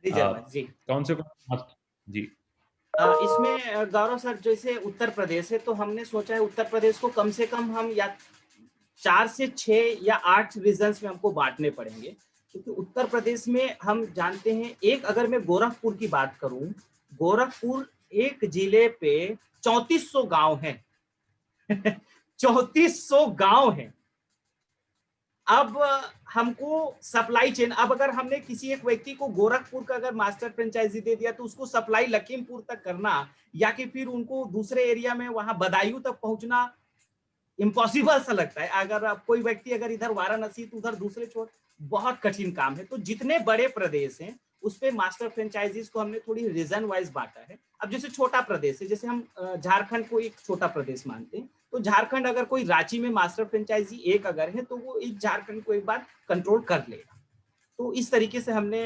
जी कौन से मास्टर जी? इसमें गौरव सर जैसे उत्तर प्रदेश है, तो हमने सोचा है उत्तर प्रदेश को कम से कम हम या 4 से 6 या 8 रीजन्स में हमको बांटने पड़ेंगे, क्योंकि उत्तर प्रदेश में हम जानते हैं, एक अगर मैं गोरखपुर की बात करूं, गोरखपुर एक जिले पे 3400 गांव हैं 3400 गांव हैं। अब हमको सप्लाई चेन, अब अगर हमने किसी एक व्यक्ति को गोरखपुर का अगर मास्टर फ्रेंचाइजी दे दिया, तो उसको सप्लाई लखीमपुर तक करना, या कि फिर उनको दूसरे एरिया में वहां बदायूं तक पहुंचना इम्पॉसिबल सा लगता है। अगर कोई व्यक्ति अगर इधर वाराणसी तो उधर दूसरे छोर, बहुत कठिन काम है। तो जितने बड़े प्रदेश हैं उस पे मास्टर फ्रेंचाइजीज को हमने थोड़ी रीजन वाइज बांटा है। अब जैसे छोटा प्रदेश है, जैसे हम झारखंड को एक छोटा प्रदेश मानते हैं, तो झारखंड अगर कोई रांची में मास्टर फ्रेंचाइजी एक अगर है, तो वो एक झारखंड को एक बार कंट्रोल कर लेगा। तो इस तरीके से हमने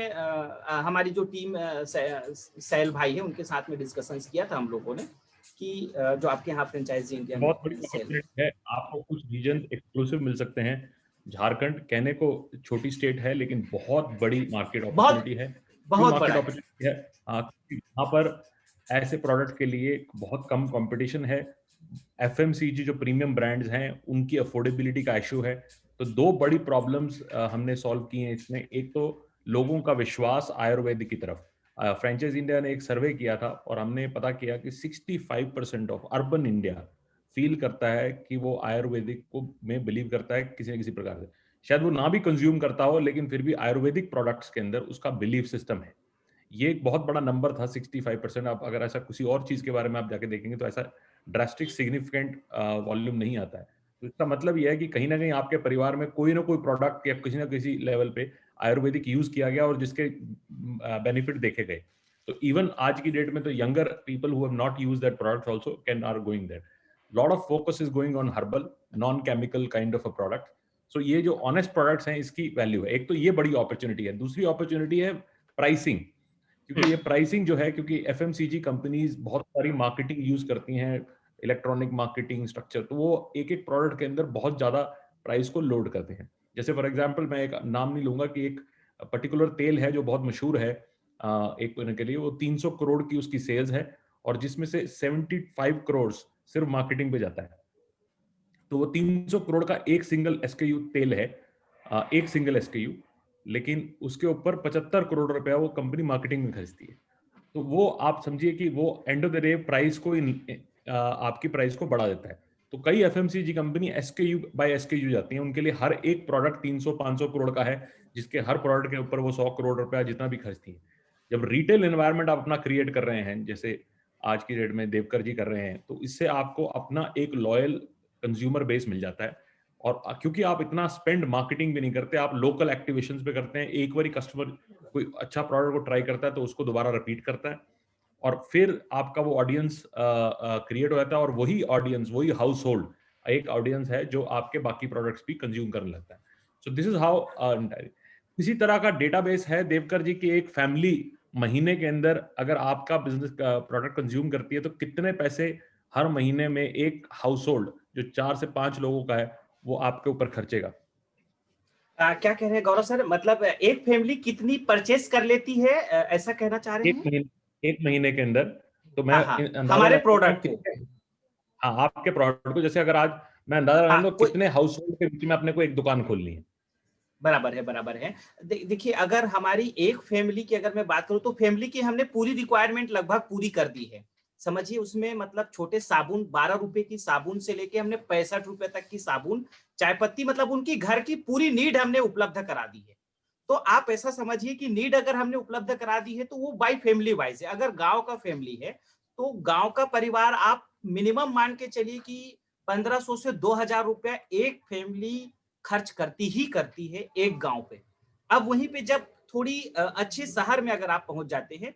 हमारी जो टीम सैल भाई है उनके साथ में डिस्कशंस किया था हम लोगों ने कि जो आपके यहाँ फ्रेंचाइजी इंडिया बहुत बड़ी अपॉर्चुनिटी है, आपको कुछ रीजन एक्सक्लूसिव मिल सकते हैं। झारखंड कहने को छोटी स्टेट है, लेकिन बहुत बड़ी मार्केट अपॉर्चुनिटी है, बहुत मार्केट बड़ा अपॉर्चुनिटी है। यहाँ पर ऐसे प्रोडक्ट के लिए बहुत कम कंपटीशन है। FMCG जो प्रीमियम ब्रांड्स हैं उनकी अफोर्डेबिलिटी का इशू है। तो 2 बड़ी प्रॉब्लम्स हमने सॉल्व की हैं इसमें। एक तो लोगों का विश्वास आयुर्वेदिक की तरफ। फ्रेंचाइज इंडिया ने एक सर्वे किया था और हमने पता किया कि 65% ऑफ अर्बन इंडिया फील करता है कि वो आयुर्वेदिक को में बिलीव करता है किसी न किसी प्रकार से। शायद वो ना भी कंज्यूम करता हो, लेकिन फिर भी आयुर्वेदिक प्रोडक्ट्स के अंदर उसका बिलीफ सिस्टम है। ये एक बहुत बड़ा नंबर था 65%। आप अगर ऐसा किसी और चीज के बारे में आप जाके देखेंगे तो ऐसा ड्रास्टिक सिग्निफिकेंट वॉल्यूम नहीं आता है। तो इसका मतलब यह है कि कहीं ना कहीं आपके परिवार में कोई ना कोई प्रोडक्ट या किसी ना किसी लेवल पे आयुर्वेदिक यूज किया गया और जिसके बेनिफिट देखे गए। तो इवन आज की डेट में तो younger people who have not used that product also can are going there. Lot of focus is going on herbal non chemical kind of a product. So ये जो ऑनेस्ट प्रोडक्ट्स हैं इसकी वैल्यू है। एक तो ये बड़ी अपॉर्चुनिटी है। दूसरी अपॉर्चुनिटी है प्राइसिंग, क्योंकि ये प्राइसिंग जो है, क्योंकि FMCG कंपनीज बहुत सारी मार्केटिंग यूज करती हैं, इलेक्ट्रॉनिक मार्केटिंग स्ट्रक्चर, तो वो एक एक प्रोडक्ट के अंदर बहुत ज्यादा प्राइस को लोड करते हैं। जैसे फॉर एग्जांपल मैं एक नाम नहीं लूंगा कि एक पर्टिकुलर तेल है जो बहुत मशहूर है एक महीने के लिए, वो 300 करोड़ की उसकी सेल्स है और जिसमें से 75 करोड़ सिर्फ मार्केटिंग पे जाता है। तो वो 300 करोड़ का एक सिंगल SKU तेल है, एक सिंगल SKU, लेकिन उसके ऊपर 75 करोड़ रुपया वो कंपनी मार्केटिंग में खर्चती है। तो वो आप समझिए कि वो end of the day price को आपकी प्राइस को बढ़ा देता है। तो कई FMCG company SKU by SKU जाती हैं, उनके लिए हर एक प्रोडक्ट 300-500 करोड़ का है, जिसके हर प्रोडक्ट के ऊपर वो 100 करोड़ रुपया जितना भी खर्चती है। जब रिटेल एनवायरनमेंट आप अपना क्रिएट कर रहे हैं, जैसे आज की डेट में देवकर जी कर रहे हैं, तो इससे आपको अपना एक लॉयल कंज्यूमर बेस मिल जाता है। और क्योंकि आप इतना स्पेंड मार्केटिंग भी नहीं करते, आप लोकल एक्टिवेशंस पे करते हैं। एक बार कस्टमर कोई अच्छा प्रोडक्ट को ट्राई करता है तो उसको दोबारा रिपीट करता है और फिर आपका वो ऑडियंस क्रिएट हो जाता है और वही ऑडियंस, वही हाउस होल्ड एक ऑडियंस है जो आपके बाकी प्रोडक्ट्स भी कंज्यूम करने लगता है। सो दिस इज हाउ इसी तरह का डेटाबेस है देवकर जी की एक फैमिली महीने के अंदर अगर आपका बिजनेस का प्रोडक्ट कंज्यूम करती है तो कितने पैसे हर महीने में एक हाउस होल्ड जो 4 से 5 लोगों का है वो आपके ऊपर खर्चेगा। क्या कह रहे हैं गौरव सर, मतलब एक फैमिली कितनी परचेस कर लेती है, ऐसा कहना चाह रहे हैं? एक महीने के अंदर। तो मैं हाँ हाँ, अंदाजा हमारे लगा रहा हूँ प्रोडक्ट को। कितने, हाँ आपके प्रोडक्ट को, जैसे अगर आज मैं अंदाजा लगा हाँ, रहा हूँ कितने हाउस होल्ड के बीच में अपने को एक दुकान खोलनी है। बराबर है, बराबर है। देखिए, अगर हमारी एक फैमिली की अगर मैं बात करूं तो फैमिली की हमने पूरी रिक्वायरमेंट लगभग पूरी कर दी है। समझिए, उसमें मतलब छोटे साबुन 12 रुपए की साबुन से लेके हमने 65 रुपए तक की साबुन, चाय पत्ती, मतलब उनकी घर की पूरी नीड हमने उपलब्ध करा दी है। तो आप ऐसा समझिए कि नीड अगर हमने उपलब्ध करा दी है तो वो बाई फैमिली वाइज है। अगर गांव का फैमिली है तो गांव का परिवार आप मिनिमम मान के चलिए कि 1500 से 2000 रुपया एक फैमिली खर्च करती ही करती है एक गांव पे। अब वहीं पे जब थोड़ी अच्छे शहर में अगर आप पहुंच जाते हैं,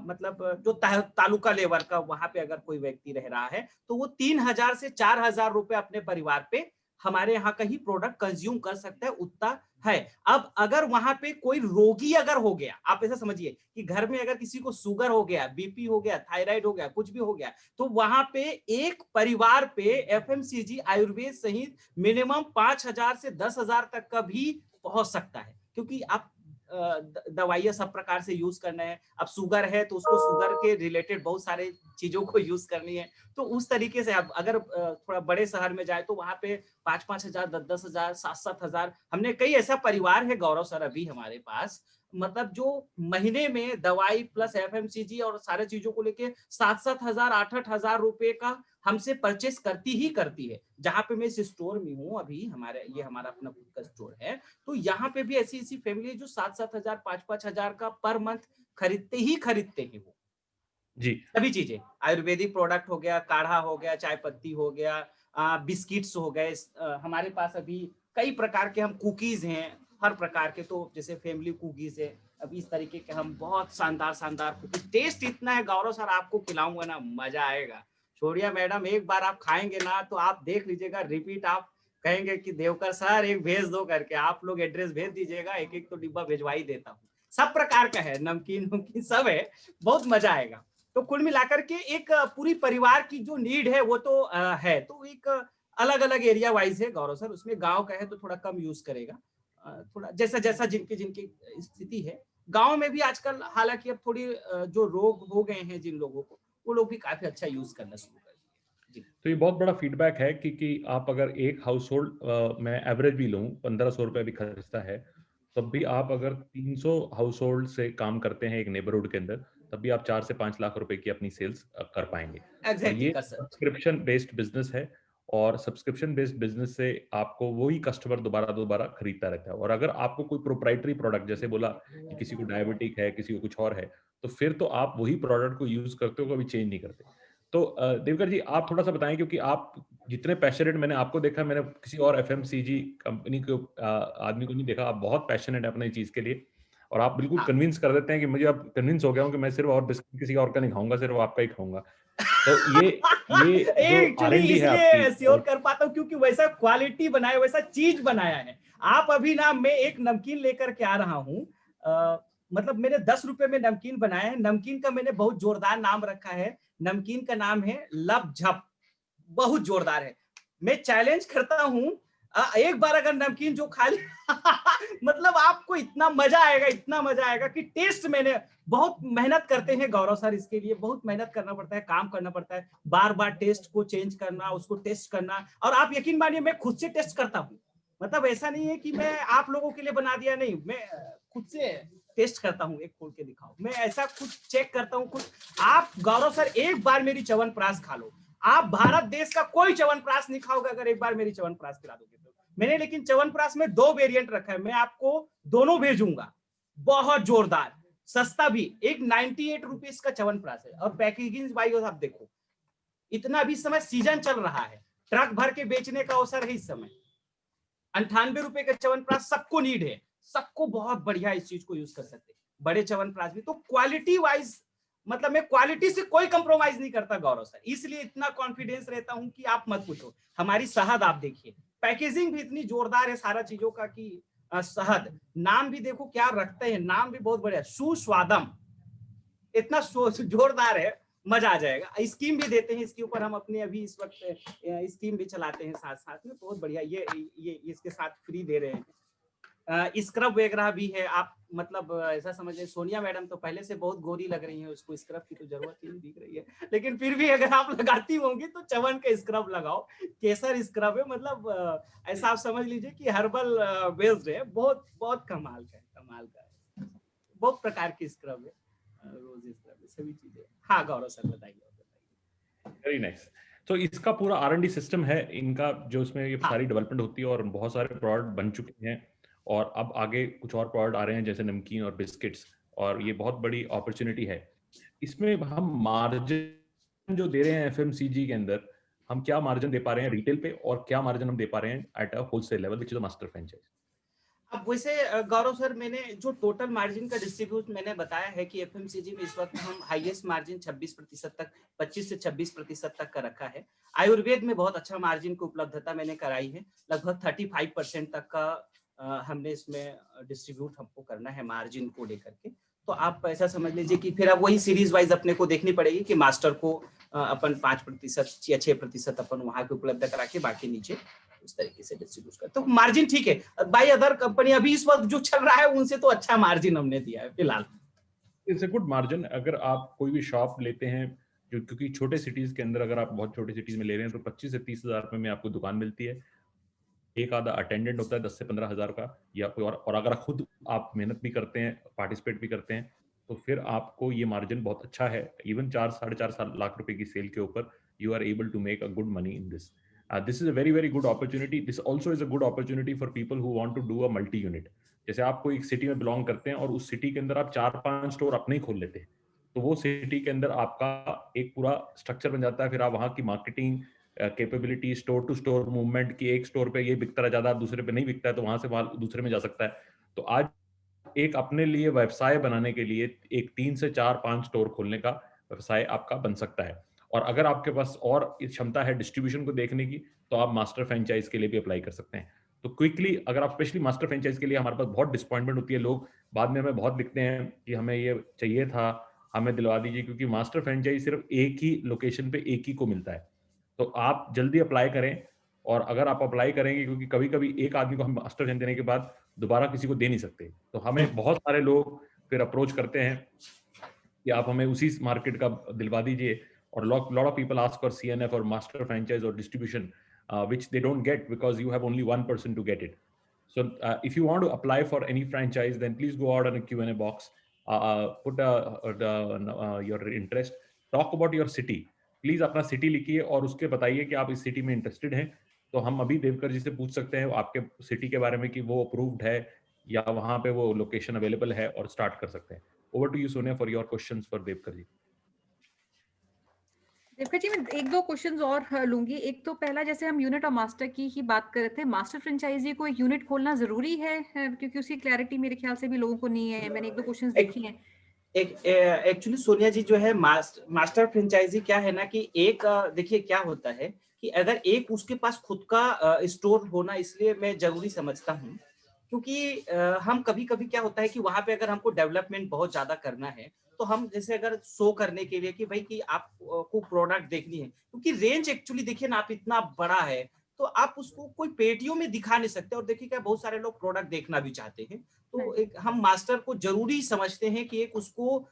मतलब जो तालुका लेवल का वहां पे अगर कोई व्यक्ति रह रहा है तो वो 3000 से 4000 रुपए अपने परिवार पे हमारे यहाँ का ही प्रोडक्ट कंज्यूम कर सकता है, उतना है। अब अगर वहां पे कोई रोगी अगर हो गया, आप ऐसा समझिए कि घर में अगर किसी को शुगर हो गया, बीपी हो गया, थायराइड हो गया, कुछ भी हो गया, तो वहां पे एक परिवार पे एफएमसीजी आयुर्वेद सहित मिनिमम 5000 से 10,000 तक का भी पहुंच सकता है, क्योंकि आप दवाइयां सब प्रकार से यूज करना है। अब शुगर है तो उसको शुगर के रिलेटेड बहुत सारे चीजों को यूज करनी है। तो उस तरीके से अब अगर थोड़ा बड़े शहर में जाए तो वहां पे 5,000, 10,000, 7,000। हमने कई ऐसा परिवार है गौरव सर अभी हमारे पास, मतलब जो महीने में दवाई प्लस एफएमसीजी और सारे चीजों को लेके 7,000, 8,000 रुपए का हमसे परचेस करती ही करती है। जहां पे मैं इस स्टोर में हूँ अभी, हमारे ये हमारा अपना खुद का स्टोर है, तो यहाँ पे भी ऐसी ऐसी फैमिली जो 7,000, 5,000 का पर मंथ खरीदते हैं वो जी। सभी चीजें। आयुर्वेदिक प्रोडक्ट हो गया, काढ़ा हो गया, चाय पत्ती हो गया, बिस्किट्स हो गए। हमारे पास अभी कई प्रकार के हम कुकीज हैं, हर प्रकार के। तो जैसे फैमिली कुकीज है, अब इस तरीके के हम बहुत शानदार शानदार कुकीज, टेस्ट इतना है गौरव सर, आपको खिलाऊंगा ना मजा आएगा। छोड़िया मैडम, एक बार आप खाएंगे ना तो आप देख लीजिएगा, रिपीट आप कहेंगे कि देवकर सर एक भेज दो करके। आप लोग एड्रेस भेज दीजिएगा, एक एक तो डिब्बा भेजवा ही देता हूँ। सब प्रकार का है, नमकीन नमकीन सब है, बहुत मजा आएगा। तो कुल मिलाकर के एक पूरी परिवार की जो नीड है वो तो है। तो एक अलग अलग एरिया वाइज है गौरव सर, उसमें गांव का है तो थोड़ा कम यूज करेगा, थोड़ा जैसा जैसा जिनकी जिनकी स्थिति है। गांव में भी आजकल हालांकि अब थोड़ी जो रोग हो गए हैं जिन लोगों को, वो लोग भी काफी अच्छा यूज करना शुरू कर दिए। तो ये बहुत बड़ा फीडबैक है कि आप अगर एक हाउस होल्ड मैं एवरेज भी लूँ 1500 रुपए भी खर्चता है, तब भी आप अगर 300 हाउस होल्ड से काम करते हैं एक नेबरहुड के अंदर, तब भी आप 4 से 5 लाख रुपए की अपनी सेल्स कर पाएंगे। और एग्जैक्टली ये कर सकते। सब्सक्रिप्शन बेस्ड बिजनेस है, और सब्सक्रिप्शन बेस्ड बिजनेस से आपको वही कस्टमर दोबारा दोबारा खरीदता रहता है। और अगर आपको कोई प्रोप्राइटरी प्रोडक्ट, जैसे बोला कि किसी को डायबिटिक है, किसी को कुछ और है, तो फिर तो आप वही प्रोडक्ट को यूज करते हो, कभी चेंज नहीं करते। तो देवकर जी आप थोड़ा सा बताएं, क्योंकि आप जितने पैशनेट मैंने आपको देखा, मैंने किसी और एफएमसीजी कंपनी को आदमी को नहीं देखा। आप बहुत पैशनेट है अपनी चीज के लिए, और आप बिल्कुल हाँ। कन्विंस कर देते हैं कि मुझे अब कन्विंस हो गया हूं कि मैं सिर्फ और बिस्किट किसी और का नहीं खाऊंगा, सिर्फ आपका ही खाऊंगा। तो ये जो एक्चुअली R&D है आपकी, इसलिए श्योर कर पाता हूँ क्योंकि वैसा क्वालिटी बनाया, वैसा चीज बनाया है। आप अभी ना, मैं एक नमकीन लेकर के आ रहा हूँ, मतलब मैंने 10 रुपए में नमकीन बनाया है। नमकीन का मैंने बहुत जोरदार नाम रखा है, नमकीन का नाम है लब झप, बहुत जोरदार है। मैं चैलेंज करता हूँ, एक बार अगर नमकीन जो खा लिया मतलब आपको इतना मजा आएगा, इतना मजा आएगा कि टेस्ट मैंने बहुत मेहनत करते हैं गौरव सर, इसके लिए बहुत मेहनत करना पड़ता है, काम करना पड़ता है, बार बार टेस्ट को चेंज करना, उसको टेस्ट करना। और आप यकीन मानिए मैं खुद से टेस्ट करता हूँ, मतलब ऐसा नहीं है कि मैं आप लोगों के लिए बना दिया, नहीं, मैं खुद से टेस्ट करता हूँ। एक खोल के दिखाओ, मैं ऐसा कुछ चेक करता हूँ खुद। आप गौरव सर एक बार मेरी च्यवनप्राश खा लो, आप भारत देश का कोई च्यवनप्राश नहीं खाओगे अगर एक बार मेरी च्यवनप्राश खिला दोगे तो। मैंने लेकिन च्यवनप्राश में 2 वेरिएंट रखा है, मैं आपको दोनों भेजूंगा, बहुत जोरदार, सस्ता भी। एक 98 रुपीज का च्यवनप्राश है, और पैकेजिंग वाइज आप देखो, इतना भी समय सीजन चल रहा है, ट्रक भर के बेचने का अवसर है इस समय। 98 रुपए का च्यवनप्राश सबको नीड है, सबको बहुत बढ़िया इस चीज को यूज कर सकते हैं, बड़े च्यवनप्राश भी। तो क्वालिटी वाइज, मतलब मैं क्वालिटी से कोई कंप्रोमाइज नहीं करता गौरव सर, इसलिए इतना कॉन्फिडेंस रहता हूं कि आप मत पूछो। हमारी शहद आप देखिए, पैकेजिंग भी इतनी जोरदार है सारा चीजों का कि शहद, नाम भी देखो क्या रखते हैं, नाम भी बहुत बढ़िया, सुस्वादम, इतना जोरदार है, मजा आ जाएगा। स्कीम भी देते हैं इसके ऊपर, हम अपने अभी इस वक्त स्कीम भी चलाते हैं साथ साथ में, बहुत बढ़िया। ये इसके साथ फ्री दे रहे हैं। स्क्रब वगैरह भी है। आप मतलब ऐसा समझिए, सोनिया मैडम तो पहले से बहुत गोरी लग रही हैं, उसको स्क्रब की तो जरूरत ही नहीं दिख रही है, लेकिन फिर भी अगर आप लगाती होंगी तो चवन का स्क्रब लगाओ, केसर स्क्रब है, मतलब ऐसा आप समझ लीजिए कि हर्बल बेस्ड है, बहुत बहुत कमाल का है। बहुत प्रकार की स्क्रब है, रोज स्क्रब है, सभी चीजें। हाँ गौरव सर बताइए। Very nice. तो इसका पूरा R&D सिस्टम है इनका, जो इसमें ये सारी डेवलपमेंट होती है, और बहुत सारे प्रोडक्ट बन चुके हैं, और अब आगे कुछ और प्रोडक्ट आ रहे हैं जैसे नमकीन और बिस्किट्स, और ये बहुत बड़ी अपॉर्चुनिटी है। इसमें हम मार्जिन जो दे रहे हैं FMCG के अंदर, हम क्या मार्जिन दे पा रहे हैं रिटेल पे, और क्या मार्जिन हम दे पा रहे हैं at a wholesale level, which is a master franchise? अब वैसे गौरव सर, मैंने जो टोटल मार्जिन का डिस्ट्रीब्यूट मैंने बताया है कि FMCG में इस वक्त हम हाईएस्ट मार्जिन 26% तक, 25 से 26% तक का रखा है। आयुर्वेद में बहुत अच्छा मार्जिन की उपलब्धता मैंने कराई है, लगभग 35% तक का हमने इसमें डिस्ट्रीब्यूट हमको करना है मार्जिन को लेकर के। तो आप ऐसा समझ लीजिए कि फिर अब वही सीरीज वाइज अपने को देखनी पड़ेगी कि मास्टर को अपन 5% या 6% अपन वहां पे उपलब्ध करा के बाकी नीचे उस तरीके से डिस्ट्रीब्यूट कर, तो मार्जिन ठीक है। बाई अदर कंपनी अभी इस वक्त जो चल रहा है उनसे तो अच्छा मार्जिन हमने दिया है फिलहाल। It's a good margin. अगर आप कोई भी शॉप लेते हैं जो, क्योंकि छोटे सिटीज के अंदर अगर आप बहुत छोटे सिटीज में ले रहे हैं तो 25 से 30 हजार रुपए में आपको दुकान मिलती है। एक आधा अटेंडेंट होता है 10 से 15 हजार का, या कोई और अगर खुद आप मेहनत भी करते हैं, पार्टिसिपेट भी करते हैं, तो फिर आपको ये मार्जिन बहुत अच्छा है। इवन 4-4.5 लाख रुपए की सेल के ऊपर you are able to make a good money in this. This is a very very good opportunity. This also is a good opportunity for people who want to do a multi unit. जैसे आप कोई एक सिटी में बिलोंग करते हैं और उस सिटी के अंदर आप 4-5 स्टोर अपने ही खोल लेते हैं, तो वो सिटी के अंदर आपका एक पूरा स्ट्रक्चर बन जाता है। फिर आप वहाँ की marketing capability, store to store movement की, एक स्टोर पे ये बिकता है ज्यादा, दूसरे पे नहीं बिकता है, तो वहां से दूसरे में जा सकता है। तो आज एक अपने लिए व्यवसाय बनाने के लिए एक 3 से 4-5 स्टोर खोलने का व्यवसाय आपका बन सकता है। और अगर आपके पास और क्षमता है डिस्ट्रीब्यूशन को देखने की, तो आप मास्टर फ्रेंचाइज के लिए भी अप्लाई कर सकते हैं। तो क्विकली, अगर आप स्पेशली मास्टर फ्रेंचाइज के लिए, हमारे पास बहुत डिसअपॉइंटमेंट होती है, लोग बाद में हमें बहुत लिखते हैं कि हमें ये चाहिए था, हमें दिलवा दीजिए, क्योंकि मास्टर फ्रेंचाइज सिर्फ एक ही लोकेशन पे एक ही को मिलता है। तो आप जल्दी अप्लाई करें, और अगर आप अप्लाई करेंगे, क्योंकि कभी कभी एक आदमी को हम मास्टर फ्रेंचाइज देने के बाद दोबारा किसी को दे नहीं सकते, तो हमें बहुत सारे लोग फिर अप्रोच करते हैं कि आप हमें उसी मार्केट का दिलवा दीजिए। और lot of people ask for CNF और मास्टर फ्रेंचाइज और distribution, which they don't get because you have only one person to get it. So if you want to apply for any franchise, then please go out on a Q&A box, put your interest, talk about your city. Please अपना सिटी लिखिए और उसके बताइए कि आप इस सिटी में इंटरेस्टेड हैं, तो हम अभी देवकर जी से पूछ सकते हैं आपके सिटी के बारे में कि वो अप्रूव्ड है या वहां पे वो लोकेशन अवेलेबल है, और स्टार्ट कर सकते हैं। Over to you Sonia for your questions for Devkar ji. Devkar ji, मैं एक दो क्वेश्चंस और लूंगी। एक तो पहला, जैसे हम यूनिट और मास्टर की ही बात कर रहे थे, मास्टर फ्रेंचाइजी को एक यूनिट खोलना जरूरी है? क्योंकि उसकी क्लैरिटी मेरे ख्याल से भी लोगों को नहीं है। मैंने एक दो क्वेश्चंस देखे हैं। एक्चुअली सोनिया जी जो है मास्टर फ्रेंचाइजी क्या है ना कि एक देखिए क्या होता है कि अगर एक उसके पास खुद का स्टोर होना, इसलिए मैं जरूरी समझता हूँ, क्योंकि हम कभी कभी क्या होता है कि वहां पे अगर हमको डेवलपमेंट बहुत ज्यादा करना है, तो हम जैसे अगर शो करने के लिए कि भाई कि आपको प्रोडक्ट देखनी है, क्योंकि रेंज एक्चुअली देखिए ना आप इतना बड़ा है, तो आप उसको कोई पेटियों में दिखा नहीं सकते। और देखिए क्या बहुत सारे लोग प्रोडक्ट देखना भी चाहते हैं, तो एक हम मास्टर को जरूरी समझते हैं कि एक उसको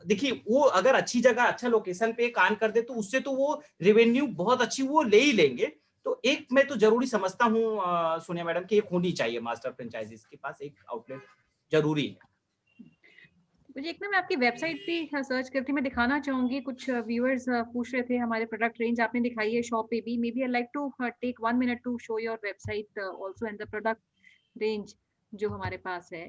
देखिए, वो अगर अच्छी जगह अच्छा लोकेशन पे काम कर दे तो उससे तो वो रेवेन्यू बहुत अच्छी वो ले ही लेंगे। तो एक मैं तो जरूरी समझता हूँ सोनिया मैडम कि एक होनी चाहिए मास्टर फ्रेंचाइजीज के पास एक आउटलेट जरूरी है। मुझे एक ना, मैं आपकी वेबसाइट पे सर्च करती, मैं दिखाना चाहूंगी। कुछ व्यूअर्स पूछ रहे थे हमारे प्रोडक्ट रेंज आपने दिखाई है शॉप पे भी। Maybe I like to take 1 minute to show your website also and the product range जो हमारे पास है।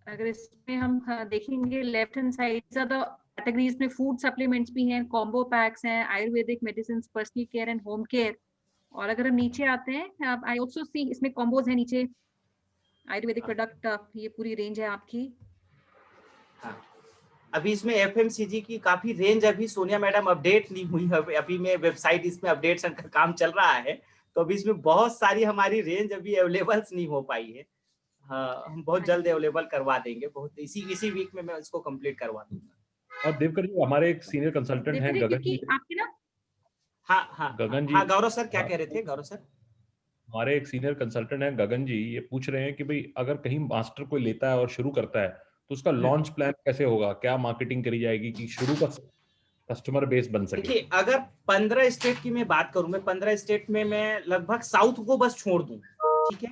अगर इसमें हम देखेंगे लेफ्ट हैंड साइड, ज्यादा कैटेगरीज में फूड सप्लीमेंट्स भी हैं, कॉम्बो पैक्स हैं, Ayurvedic medicine, personal care and home care. और अगर हम नीचे आते हैं, आई ऑल्सो सी इसमें कॉम्बोज है नीचे, आयुर्वेदिक प्रोडक्ट, ये पूरी रेंज है आपकी। हाँ, अभी इसमें FMCG की काफी रेंज अभी सोनिया मैडम अपडेट नहीं हुई है, अभी मैं वेबसाइट इसमें अपडेट का काम चल रहा है, तो अभी इसमें बहुत सारी हमारी रेंज अभी अवेलेबल नहीं हो पाई है। हाँ, हम बहुत जल्द अवेलेबल करवा देंगे, बहुत इसी वीक में मैं इसको कंप्लीट करवा दूंगा। और देवकर जी, हमारे एक सीनियर कंसल्टेंट हैं गगन जी। क्योंकि आपके ना हाँ हाँ गगन जी, हाँ, गौरव सर क्या कह रहे थे? गौरव सर, हमारे एक सीनियर कंसल्टेंट हैं गगन जी, ये पूछ रहे हैं कि भाई अगर कहीं मास्टर कोई लेता है और शुरू करता है तो उसका लॉन्च प्लान कैसे होगा, क्या मार्केटिंग करी जाएगी कि शुरू का कस्टमर बेस बन सके? देखिए अगर 15 स्टेट की मैं बात करूं, मैं 15 स्टेट में मैं लगभग साउथ को बस छोड़ दूं, ठीक है,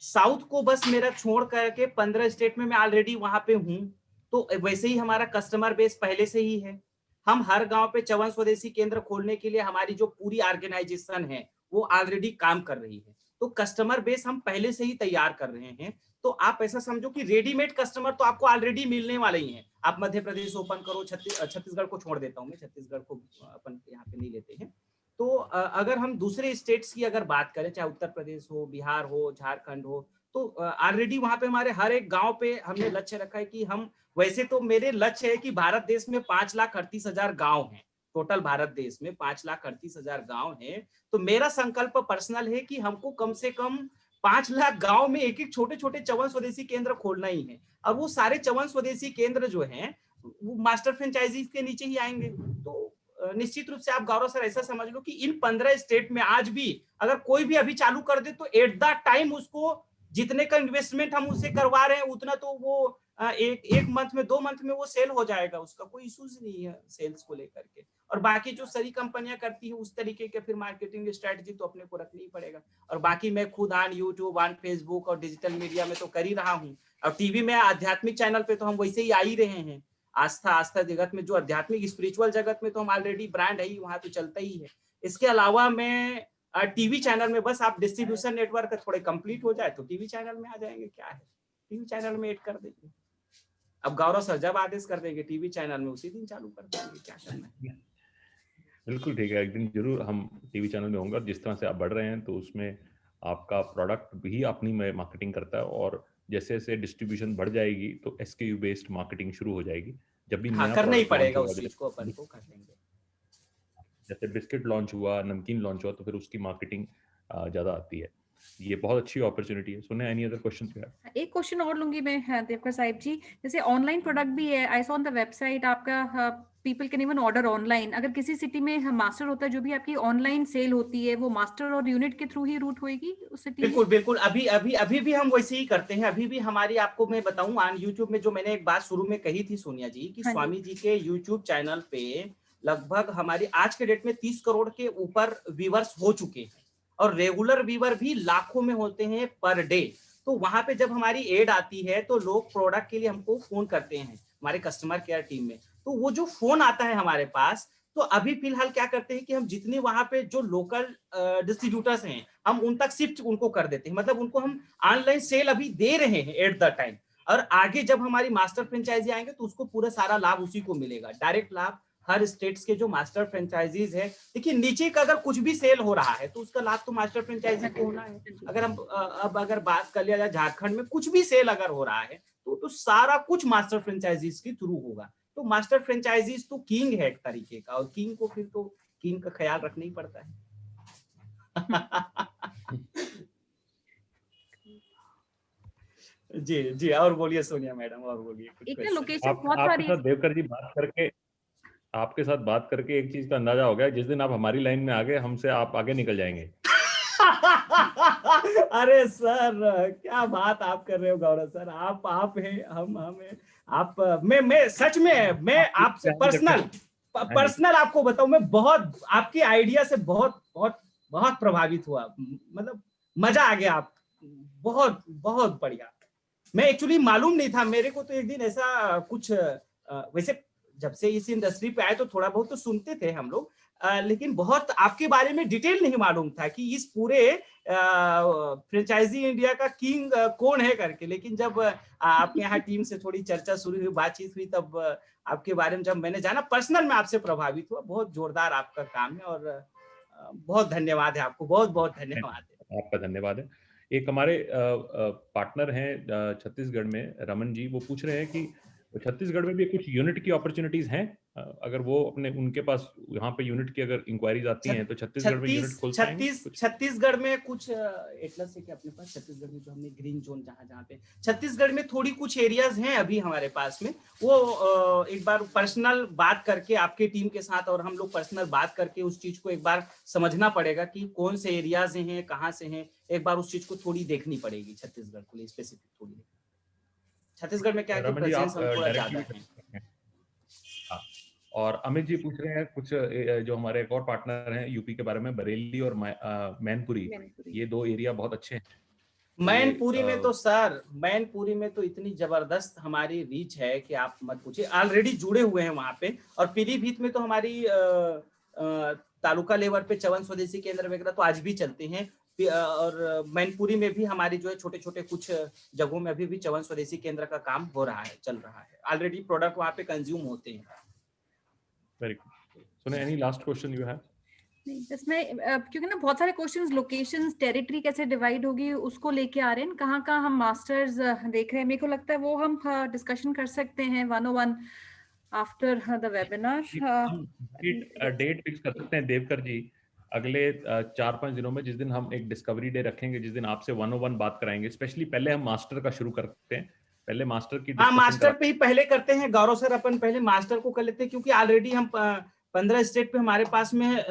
साउथ को बस मेरा छोड़ करके 15 स्टेट में मैं ऑलरेडी वहां पे हूं, तो वैसे ही हमारा कस्टमर बेस पहले से ही है। हम हर गांव पे च्यवन स्वदेशी केंद्र खोलने के लिए हमारी जो पूरी ऑर्गेनाइजेशन है वो ऑलरेडी काम कर रही है, तो कस्टमर बेस हम पहले से ही तैयार कर रहे हैं। तो आप ऐसा समझो कि रेडीमेड कस्टमर तो आपको ऑलरेडी मिलने वाले ही हैं। आप मध्य प्रदेश ओपन करो, छत्तीसगढ़ को छोड़ देता हूँ मैं, छत्तीसगढ़ को अपन यहाँ पे नहीं लेते हैं। तो अगर हम दूसरे स्टेट्स की अगर बात करें, चाहे उत्तर प्रदेश हो, बिहार हो, झारखंड हो, तो ऑलरेडी वहां पे हमारे हर एक गांव पे हमने लक्ष्य रखा है कि हम, वैसे तो मेरे लक्ष्य है कि भारत देश में 5,38,000 गांव हैं, टोटल भारत देश में 5,38,000 गांव हैं। तो मेरा संकल्प पर्सनल है कि हमको कम से कम 5 लाख गांव में एक एक छोटे छोटे च्यवन स्वदेशी केंद्र खोलना ही है। और वो सारे च्यवन स्वदेशी केंद्र जो हैं वो मास्टर फ्रेंचाइजीज के नीचे ही आएंगे। तो निश्चित रूप से आप गौरव सर ऐसा समझ लो कि इन 15 स्टेट में आज भी अगर कोई भी अभी चालू कर दे तो एट द टाइम उसको जितने का इन्वेस्टमेंट हम उससे करवा रहे हैं उतना तो वो एक मंथ में, 2 मंथ में वो सेल हो जाएगा, उसका कोई इश्यूज नहीं है सेल्स को लेकर के। और बाकी जो सारी कंपनियां करती है उस तरीके के फिर मार्केटिंग स्ट्रेटजी तो अपने को रखनी ही पड़ेगा। और बाकी मैं खुद ऑन यूट्यूब, ऑन फेसबुक और डिजिटल मीडिया में तो कर ही रहा हूँ, और टीवी में आध्यात्मिक चैनल पे तो हम वैसे ही आ ही रहे हैं। आस्था जगत में, जो आध्यात्मिक स्पिरिचुअल जगत में तो हम ऑलरेडी ब्रांड है ही, वहां तो चलता ही है। इसके अलावा मैं टीवी चैनल में, बस आप डिस्ट्रीब्यूशन नेटवर्क थोड़े कंप्लीट हो जाए तो टीवी चैनल में आ जाएंगे, क्या है, टीवी चैनल में ऐड कर देंगे। अब गौरव सर जब आदेश कर देंगे टीवी चैनल में उसी दिन चालू कर देंगे, क्या करना है। बिल्कुल ठीक है, एक दिन जरूर हम टीवी चैनल में होंगे। और जिस तरह से आप बढ़ रहे हैं तो उसमें आपका प्रोडक्ट भी अपनी मार्केटिंग करता है, और जैसे जैसे डिस्ट्रीब्यूशन बढ़ जाएगी तो SKU बेस्ड मार्केटिंग शुरू हो जाएगी। जब भी हाँ, नया करना ही product launch पड़ेगा होगा, उस चीज को अपन को कर लेंगे। जैसे बिस्किट लॉन्च हुआ, नमकीन लॉन्च हुआ, तो फिर उसकी मार्केटिंग ज्यादा आती है। ये बहुत अच्छी अपॉर्चुनिटी है। सुने, any other questions you have? एक क्वेश्चन और लूंगी मैं देवकर साहिब जी, जैसे ऑनलाइन प्रोडक्ट भी है, I saw on the website आपका people can even order online. अगर किसी सिटी में मास्टर होता है, जो भी आपकी ऑनलाइन सेल होती है वो मास्टर और यूनिट के थ्रू ही रूट होगी उस सिटी में? बिल्कुल बिल्कुल, अभी भी हम वैसे ही करते हैं। अभी भी हमारी, आपको मैं बताऊं, ऑन यूट्यूब में जो मैंने एक बात शुरू में कही थी सोनिया जी, कि हाँ जी। स्वामी जी के यूट्यूब चैनल पे लगभग हमारी आज के डेट में 30 करोड़ के ऊपर व्यूवर्स हो चुके हैं, और रेगुलर व्यूवर भी लाखों में होते हैं पर डे। तो वहां पे जब हमारी एड आती है तो लोग प्रोडक्ट के लिए हमको फोन करते हैं, हमारे कस्टमर केयर टीम में। तो वो जो फोन आता है हमारे पास, तो अभी फिलहाल क्या करते हैं कि हम जितने वहां पे जो लोकल डिस्ट्रीब्यूटर्स हैं हम उन तक शिफ्ट उनको कर देते हैं, मतलब उनको हम ऑनलाइन सेल अभी दे रहे हैं एट द टाइम। और आगे जब हमारी मास्टर फ्रेंचाइजी आएंगे तो उसको पूरा सारा लाभ उसी को मिलेगा, डायरेक्ट लाभ हर स्टेट्स के जो मास्टर फ्रेंचाइजीज है। देखिए नीचे का अगर कुछ भी सेल हो रहा है तो उसका लाभ तो मास्टर फ्रेंचाइजी को होना है। अगर हम अब अगर बात कर लिया जाए झारखंड में कुछ भी सेल अगर हो रहा है तो सारा कुछ मास्टर फ्रेंचाइजीज के थ्रू होगा। तो मास्टर फ्रेंचाइजीज तो किंग है एक तरीके का, और किंग को फिर तो किंग का ख्याल रखना ही पड़ता है। जी जी, और बोलिए सोनिया मैडम, और बोलिए कुछ एक ना क्वेश्चन। लोकेशन बहुत आपके सारी साथ देवकर जी आपके साथ बात करके एक चीज का अंदाजा हो गया, जिस दिन आप हमारी लाइन में आ गए हमसे आप आगे निकल जाएंगे। अरे सर क्या बात आप कर रहे हो गौरव सर, आप हैं, हम हैं, आप, मैं सच में, मैं आपसे पर्सनल आपको बताऊं, मैं बहुत आपके आइडिया से बहुत बहुत बहुत प्रभावित हुआ, मतलब मजा आ गया। आप बहुत बहुत बढ़िया। मैं एक्चुअली मालूम नहीं था मेरे को, तो एक दिन ऐसा कुछ, वैसे जब से इस इंडस्ट्री पे आए तो थोड़ा बहुत तो सुनते थे हम लोग, लेकिन बहुत आपके बारे में डिटेल नहीं मालूम था कि इस पूरे फ्रेंचाइजी इंडिया का किंग कौन है करके। लेकिन जब आपके यहाँ टीम से थोड़ी चर्चा शुरू हुई, बातचीत हुई, तब आपके बारे में जब मैंने जाना, पर्सनल में आपसे प्रभावित हुआ। बहुत जोरदार आपका काम है, और बहुत धन्यवाद है आपको, बहुत बहुत धन्यवाद है। आपका धन्यवाद है। एक हमारे पार्टनर हैं छत्तीसगढ़ में, रमन जी, वो पूछ रहे हैं कि तो छत्तीसगढ़ में भी कुछ यूनिट की अपॉर्चुनिटीज हैं, अगर वो अपने उनके पास यहाँ पे यूनिट की अगर इंक्वायरीज आती हैं तो छत्तीसगढ़ में यूनिट खोल पाएंगे कुछ? छत्तीसगढ़ में कुछ एटलस है कि अपने पास छत्तीसगढ़ में जो हमने ग्रीन जोन जहाँ पे छत्तीसगढ़ में थोड़ी कुछ एरियाज हैं अभी हमारे पास में, वो एक बार पर्सनल बात करके आपके टीम के साथ और हम लोग पर्सनल बात करके उस चीज को एक बार समझना पड़ेगा कि कौन से एरियाज हैं, कहाँ से हैं, एक बार उस चीज को थोड़ी देखनी पड़ेगी छत्तीसगढ़ को लिए स्पेसिफिक थोड़ी। छत्तीसगढ़ में क्या है कि रमन जी, प्रेजेंस आप हम थोड़ा डायरेक्टली ज्यादा है। हाँ, और अमित जी पूछ रहे हैं कुछ जो हमारे एक और पार्टनर हैं यूपी के बारे में, बरेली और मैनपुरी, ये 2 एरिया बहुत अच्छे हैं। मैनपुरी में तो सर, मैनपुरी में तो इतनी जबरदस्त हमारी रीच है कि आप मत पूछिए, ऑलरेडी जुड़े हुए हैं वहां पे। और पीलीभीत में तो हमारी तालुका लेवल पे चवन स्वदेशी केंद्र वगैरह तो आज भी चलते हैं, और मैनपुरी में भी हमारी जो है छोटे छोटे कुछ जगहों में अभी भी चवन स्वदेशी केंद्र का काम हो रहा है, चल रहा है, ऑलरेडी प्रोडक्ट वहां पे कंज्यूम होते हैं। Very good. सुने, any last question you have? नहीं, इसमें क्योंकि ना बहुत सारे क्वेश्चंस लोकेशंस, टेरिटरी कैसे डिवाइड होगी उसको लेके आ रहे हैं, कहाँ कहाँ हम मास्टर्स देख रहे हैं। मेरे को लगता है वो हम डिस्कशन कर सकते हैं 101 after the webinar. Date fix कर सकते हैं देवकर जी, अगले 4-5 दिनों में, जिस दिन हम एक डिस्कवरी डे रखेंगे, जिस दिन आपसे 101 बात कराएंगे। स्पेशली पहले हम मास्टर का शुरू करते हैं, पहले मास्टर की हाँ, मास्टर पे ही पहले करते हैं गौरव सर, अपन पहले मास्टर को कर लेते हैं, क्योंकि ऑलरेडी हम 15 स्टेट पे हमारे पास में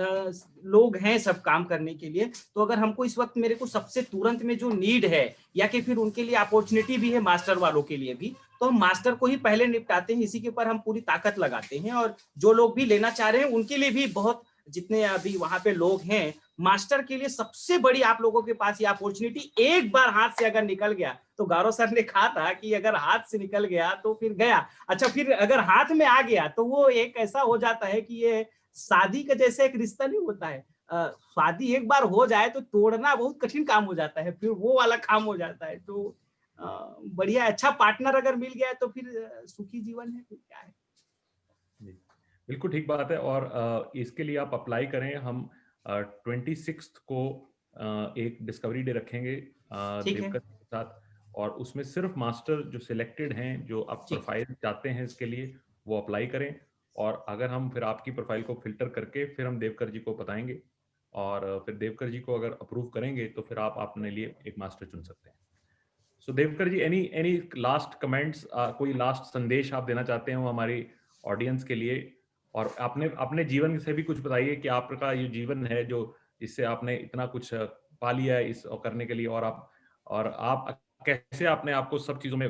लोग हैं सब काम करने के लिए। तो अगर हमको इस वक्त मेरे को सबसे तुरंत में जो नीड है, या कि फिर उनके लिए अपॉर्चुनिटी भी है मास्टर वालों के लिए भी, तो हम मास्टर को ही पहले निपटाते हैं, इसी के ऊपर हम पूरी ताकत लगाते हैं। और जो लोग भी लेना चाह रहे हैं उनके लिए भी बहुत, जितने अभी वहां पे लोग हैं मास्टर के लिए, सबसे बड़ी आप लोगों के पास ये अपॉर्चुनिटी, एक बार हाथ से अगर निकल गया, तो गौरव सर ने कहा था कि अगर हाथ से निकल गया तो फिर गया, अच्छा फिर अगर हाथ में आ गया तो वो एक ऐसा हो जाता है कि ये शादी का जैसे एक रिश्ता नहीं होता है, शादी एक बार हो जाए तो तोड़ना बहुत कठिन काम हो जाता है, फिर वो वाला काम हो जाता है। तो बढ़िया अच्छा पार्टनर अगर मिल गया तो फिर सुखी जीवन है, फिर क्या है। बिल्कुल ठीक बात है। और इसके लिए आप अप्लाई करें, हम 26 को एक डिस्कवरी डे रखेंगे देवकर के साथ, और उसमें सिर्फ मास्टर जो सिलेक्टेड हैं, जो आप प्रोफाइल चाहते हैं इसके लिए, वो अप्लाई करें। और अगर हम फिर आपकी प्रोफाइल को फिल्टर करके फिर हम देवकर जी को बताएंगे, और फिर देवकर जी को अगर अप्रूव करेंगे तो फिर आप अपने लिए एक मास्टर चुन सकते हैं। सो देवकर जी, एनी लास्ट कमेंट्स, कोई लास्ट संदेश आप देना चाहते हो हमारी ऑडियंस के लिए? और आपने अपने जीवन से भी कुछ बताइए कि आपका ये जीवन है जो, इससे आपने इतना कुछ पा लिया है इस करने के लिए, और आप कैसे अपने आप को सब चीजों में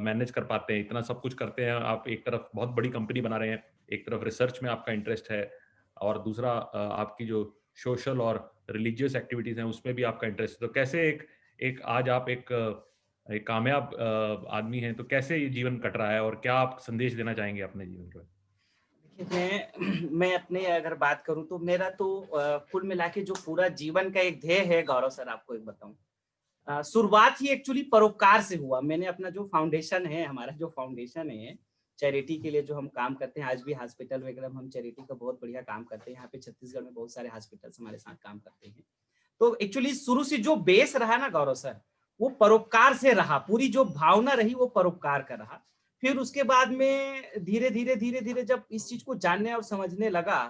मैनेज कर पाते हैं, इतना सब कुछ करते हैं आप। एक तरफ बहुत बड़ी कंपनी बना रहे हैं, एक तरफ रिसर्च में आपका इंटरेस्ट है, और दूसरा आपकी जो सोशल और रिलीजियस एक्टिविटीज हैं उसमें भी आपका इंटरेस्ट है। तो कैसे एक आज आप एक कामयाब आदमी हैं, तो कैसे ये जीवन कट रहा है और क्या आप संदेश देना चाहेंगे अपने जीवन को? मैं अपने अगर बात करूं तो मेरा तो कुल मिला के जो पूरा जीवन का एक ध्येय है गौरव सर, आपको एक बताऊं, शुरुआत ही एक्चुअली परोपकार से हुआ। मैंने अपना जो फाउंडेशन है, हमारा जो फाउंडेशन है चैरिटी के लिए जो हम काम करते हैं, आज भी हॉस्पिटल वगैरह हम चैरिटी का बहुत बढ़िया काम करते हैं। यहाँ पे छत्तीसगढ़ में बहुत सारे हॉस्पिटल्स हमारे साथ काम करते हैं। तो एक्चुअली शुरू से जो बेस रहा ना गौरव सर, वो परोपकार से रहा, पूरी जो भावना रही वो परोपकार का रहा। फिर उसके बाद में धीरे धीरे जब इस चीज को जानने और समझने लगा,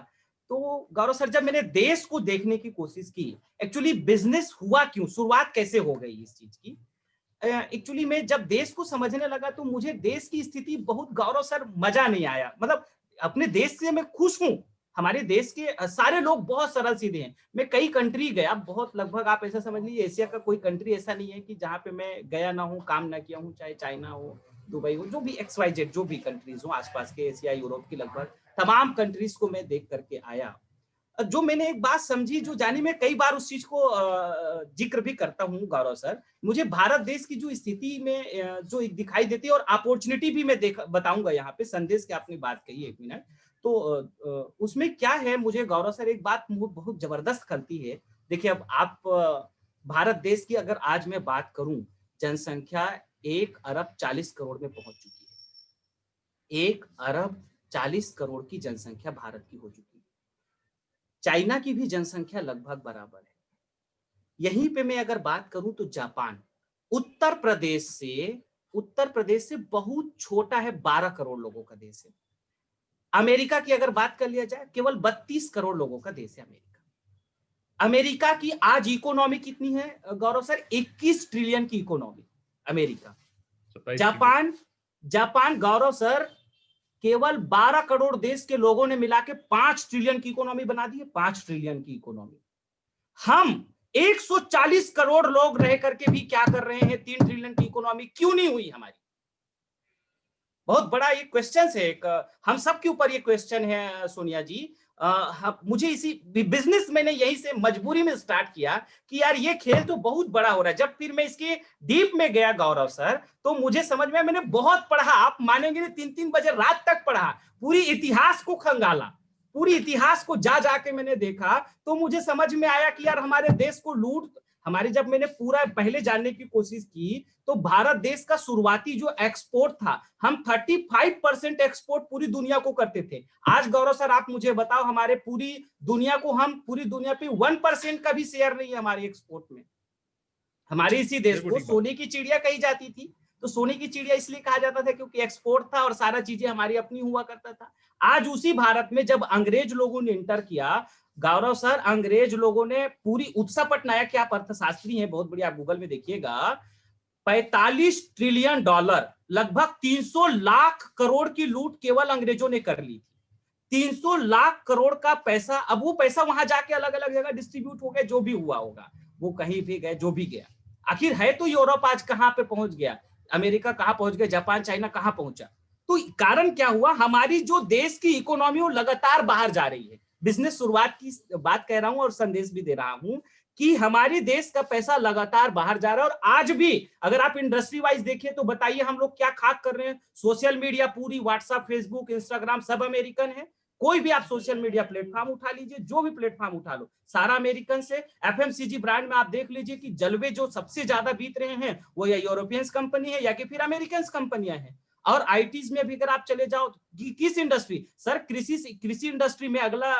तो गौरव सर जब मैंने देश को देखने की कोशिश की, एक्चुअली बिजनेस हुआ क्यों, शुरुआत कैसे हो गई इस चीज की, एक्चुअली मैं जब देश को समझने लगा तो मुझे देश की स्थिति बहुत गौरव सर मजा नहीं आया। मतलब अपने देश से मैं खुश हूं, हमारे देश के सारे लोग बहुत सरल सीधे हैं। मैं कई कंट्री गया, बहुत लगभग आप ऐसा समझ लीजिए एशिया का कोई कंट्री ऐसा नहीं है कि जहाँ पे मैं गया ना हूँ, काम ना किया हूँ, चाहे चाइना हो, दुबई हो, जो भी XYZ जो भी कंट्रीज हो आसपास के, एशिया यूरोप की लगभग तमाम कंट्रीज को मैं देख करके आया। जो मैंने एक बात समझी, जो जानी, मैं कई बार उस चीज को जिक्र भी करता हूँ गौरव सर, मुझे भारत देश की जो स्थिति में जो दिखाई देती है, और अपॉर्चुनिटी भी मैं बताऊंगा यहाँ पे, संदेश की आपने बात कही 1 मिनट, तो उसमें क्या है, मुझे गौरव सर एक बात बहुत जबरदस्त खलती है। देखिए अब आप भारत देश की अगर आज मैं बात करूं, जनसंख्या 1 अरब 40 करोड़ में पहुंच चुकी है। 1 अरब 40 करोड़ की जनसंख्या भारत की हो चुकी है। चाइना की भी जनसंख्या लगभग बराबर है। यहीं पे मैं अगर बात करूं तो जापान, उत्तर प्रदेश से उत्तर प्रदेश से बहुत छोटा है, 12 करोड़ लोगों का देश है। अमेरिका की अगर बात कर लिया जाए, केवल 32 करोड़ लोगों का देश है अमेरिका। अमेरिका की आज इकोनॉमी कितनी है गौरव सर? 21 ट्रिलियन की इकोनॉमी अमेरिका। जापान गौरव सर केवल 12 करोड़ देश के लोगों ने मिला के 5 ट्रिलियन की इकोनॉमी बना दी है, 5 ट्रिलियन की इकोनॉमी। हम 140 करोड़ लोग रह करके भी क्या कर रहे हैं? 3 ट्रिलियन की इकोनॉमी क्यों नहीं हुई हमारी? बहुत बड़ा ये क्वेश्चन है, एक हम सब के ऊपर ये क्वेश्चन है सोनिया जी। मुझे इसी बिजनेस मैंने यही से मजबूरी में स्टार्ट किया कि यार ये खेल तो बहुत बड़ा हो रहा है। जब फिर मैं इसके डीप में गया गौरव सर, तो मुझे समझ में, मैंने बहुत पढ़ा, आप मानेंगे नहीं, 3-3 बजे रात तक पढ़ा, पूरी इतिहास को खंगाला, पूरी इतिहास को जा जाके मैंने देखा, तो मुझे समझ में आया कि यार हमारे देश को लूट, हमारे, जब मैंने पूरा पहले जानने की कोशिश की तो भारत देश का शुरुआती जो एक्सपोर्ट था, हम 35% एक्सपोर्ट पूरी दुनिया को करते थे। आज गौरव सर आप मुझे बताओ, हमारे पूरी दुनिया पे 1% का भी शेयर नहीं है हमारे एक्सपोर्ट में। हमारे इसी देश को सोने की चिड़िया कही जाती थी। तो सोने की चिड़िया इसलिए कहा जाता था क्योंकि एक्सपोर्ट था और सारा चीजें हमारी अपनी हुआ करता था। आज उसी भारत में जब अंग्रेज लोगों ने इंटर किया गौरव सर, अंग्रेज लोगों ने पूरी उत्साह पटनायक के, आप अर्थशास्त्री हैं बहुत बढ़िया, आप गूगल में देखिएगा, 45 ट्रिलियन डॉलर, लगभग 300 लाख करोड़ की लूट केवल अंग्रेजों ने कर ली थी। 300 लाख करोड़ का पैसा, अब वो पैसा वहां जाके अलग अलग जगह डिस्ट्रीब्यूट हो गया, जो भी हुआ होगा, वो कहीं भी गए, जो भी गया, आखिर है तो यूरोप आज कहां पे पहुंच गया, अमेरिका कहां पहुंच गया, जापान चाइना कहां पहुंचा। तो कारण क्या हुआ? हमारी जो देश की इकोनॉमी वो लगातार बाहर जा रही है। बिजनेस शुरुआत की बात कह रहा हूं और संदेश भी दे रहा हूं कि हमारी देश का पैसा लगातार बाहर जा रहा है। और आज भी अगर आप इंडस्ट्री वाइज देखिए तो बताइए हम लोग क्या खाक कर रहे हैं? सोशल मीडिया पूरी, व्हाट्सएप, फेसबुक, इंस्टाग्राम सब अमेरिकन है। कोई भी आप सोशल मीडिया प्लेटफॉर्म उठा लीजिए, जो भी प्लेटफॉर्म उठा लो, सारा अमेरिकन से। एफएमसीजी ब्रांड में आप देख लीजिए कि जलवे जो सबसे ज्यादा बीत रहे हैं वो या यूरोपियंस कंपनी है या कि फिर अमेरिकन कंपनियां हैं। और आईटीज में भी अगर आप चले जाओ, किस इंडस्ट्री सर, कृषि इंडस्ट्री में, अगला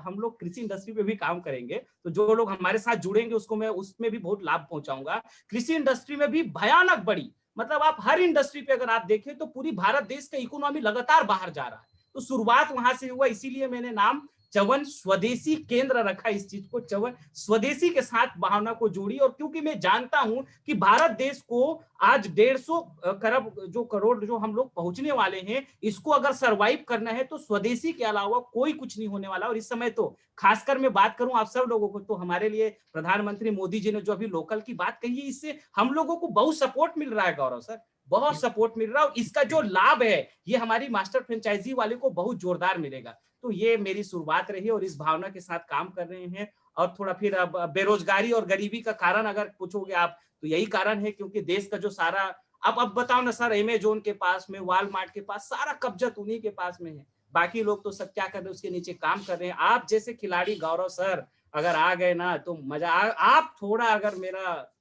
हम लोग कृषि इंडस्ट्री पे भी काम करेंगे, तो जो लोग हमारे साथ जुड़ेंगे उसको मैं उसमें भी बहुत लाभ पहुंचाऊंगा। कृषि इंडस्ट्री में भी भयानक बड़ी, मतलब आप हर इंडस्ट्री पे अगर आप देखें तो पूरी भारत देश का इकोनॉमी लगातार बाहर जा रहा है। तो शुरुआत वहां से हुआ, इसीलिए मैंने नाम चवन स्वदेशी केंद्र रखा, इस चीज को चवन स्वदेशी के साथ भावना को जोड़ी। और क्योंकि मैं जानता हूं कि भारत देश को आज 150 करोड़ जो हम लोग पहुंचने वाले हैं, इसको अगर सरवाइव करना है तो स्वदेशी के अलावा कोई कुछ नहीं होने वाला। और इस समय तो खासकर मैं बात करूं आप सब लोगों को, तो हमारे लिए प्रधानमंत्री मोदी जी ने जो अभी लोकल की बात कही है, इससे हम लोगों को बहुत सपोर्ट मिल रहा है गौरव सर, बहुत सपोर्ट मिल रहा है। और इसका जो लाभ है ये हमारी मास्टर फ्रेंचाइजी वाले को बहुत जोरदार मिलेगा। तो ये मेरी शुरुआत रही और इस भावना के साथ काम कर रहे हैं। और थोड़ा फिर अब बेरोजगारी और गरीबी का कारण अगर पूछोगे आप, तो यही कारण है क्योंकि देश का जो सारा, अब बताओ ना सर, अमेजोन के पास में, वॉलमार्ट के पास, सारा कब्जा उन्हीं के पास में है। बाकी लोग तो सब क्या कर रहे हैं, उसके नीचे काम कर रहे हैं। आप जैसे खिलाड़ी गौरव सर अगर आ गए ना तो मजा, आप थोड़ा अगर मेरा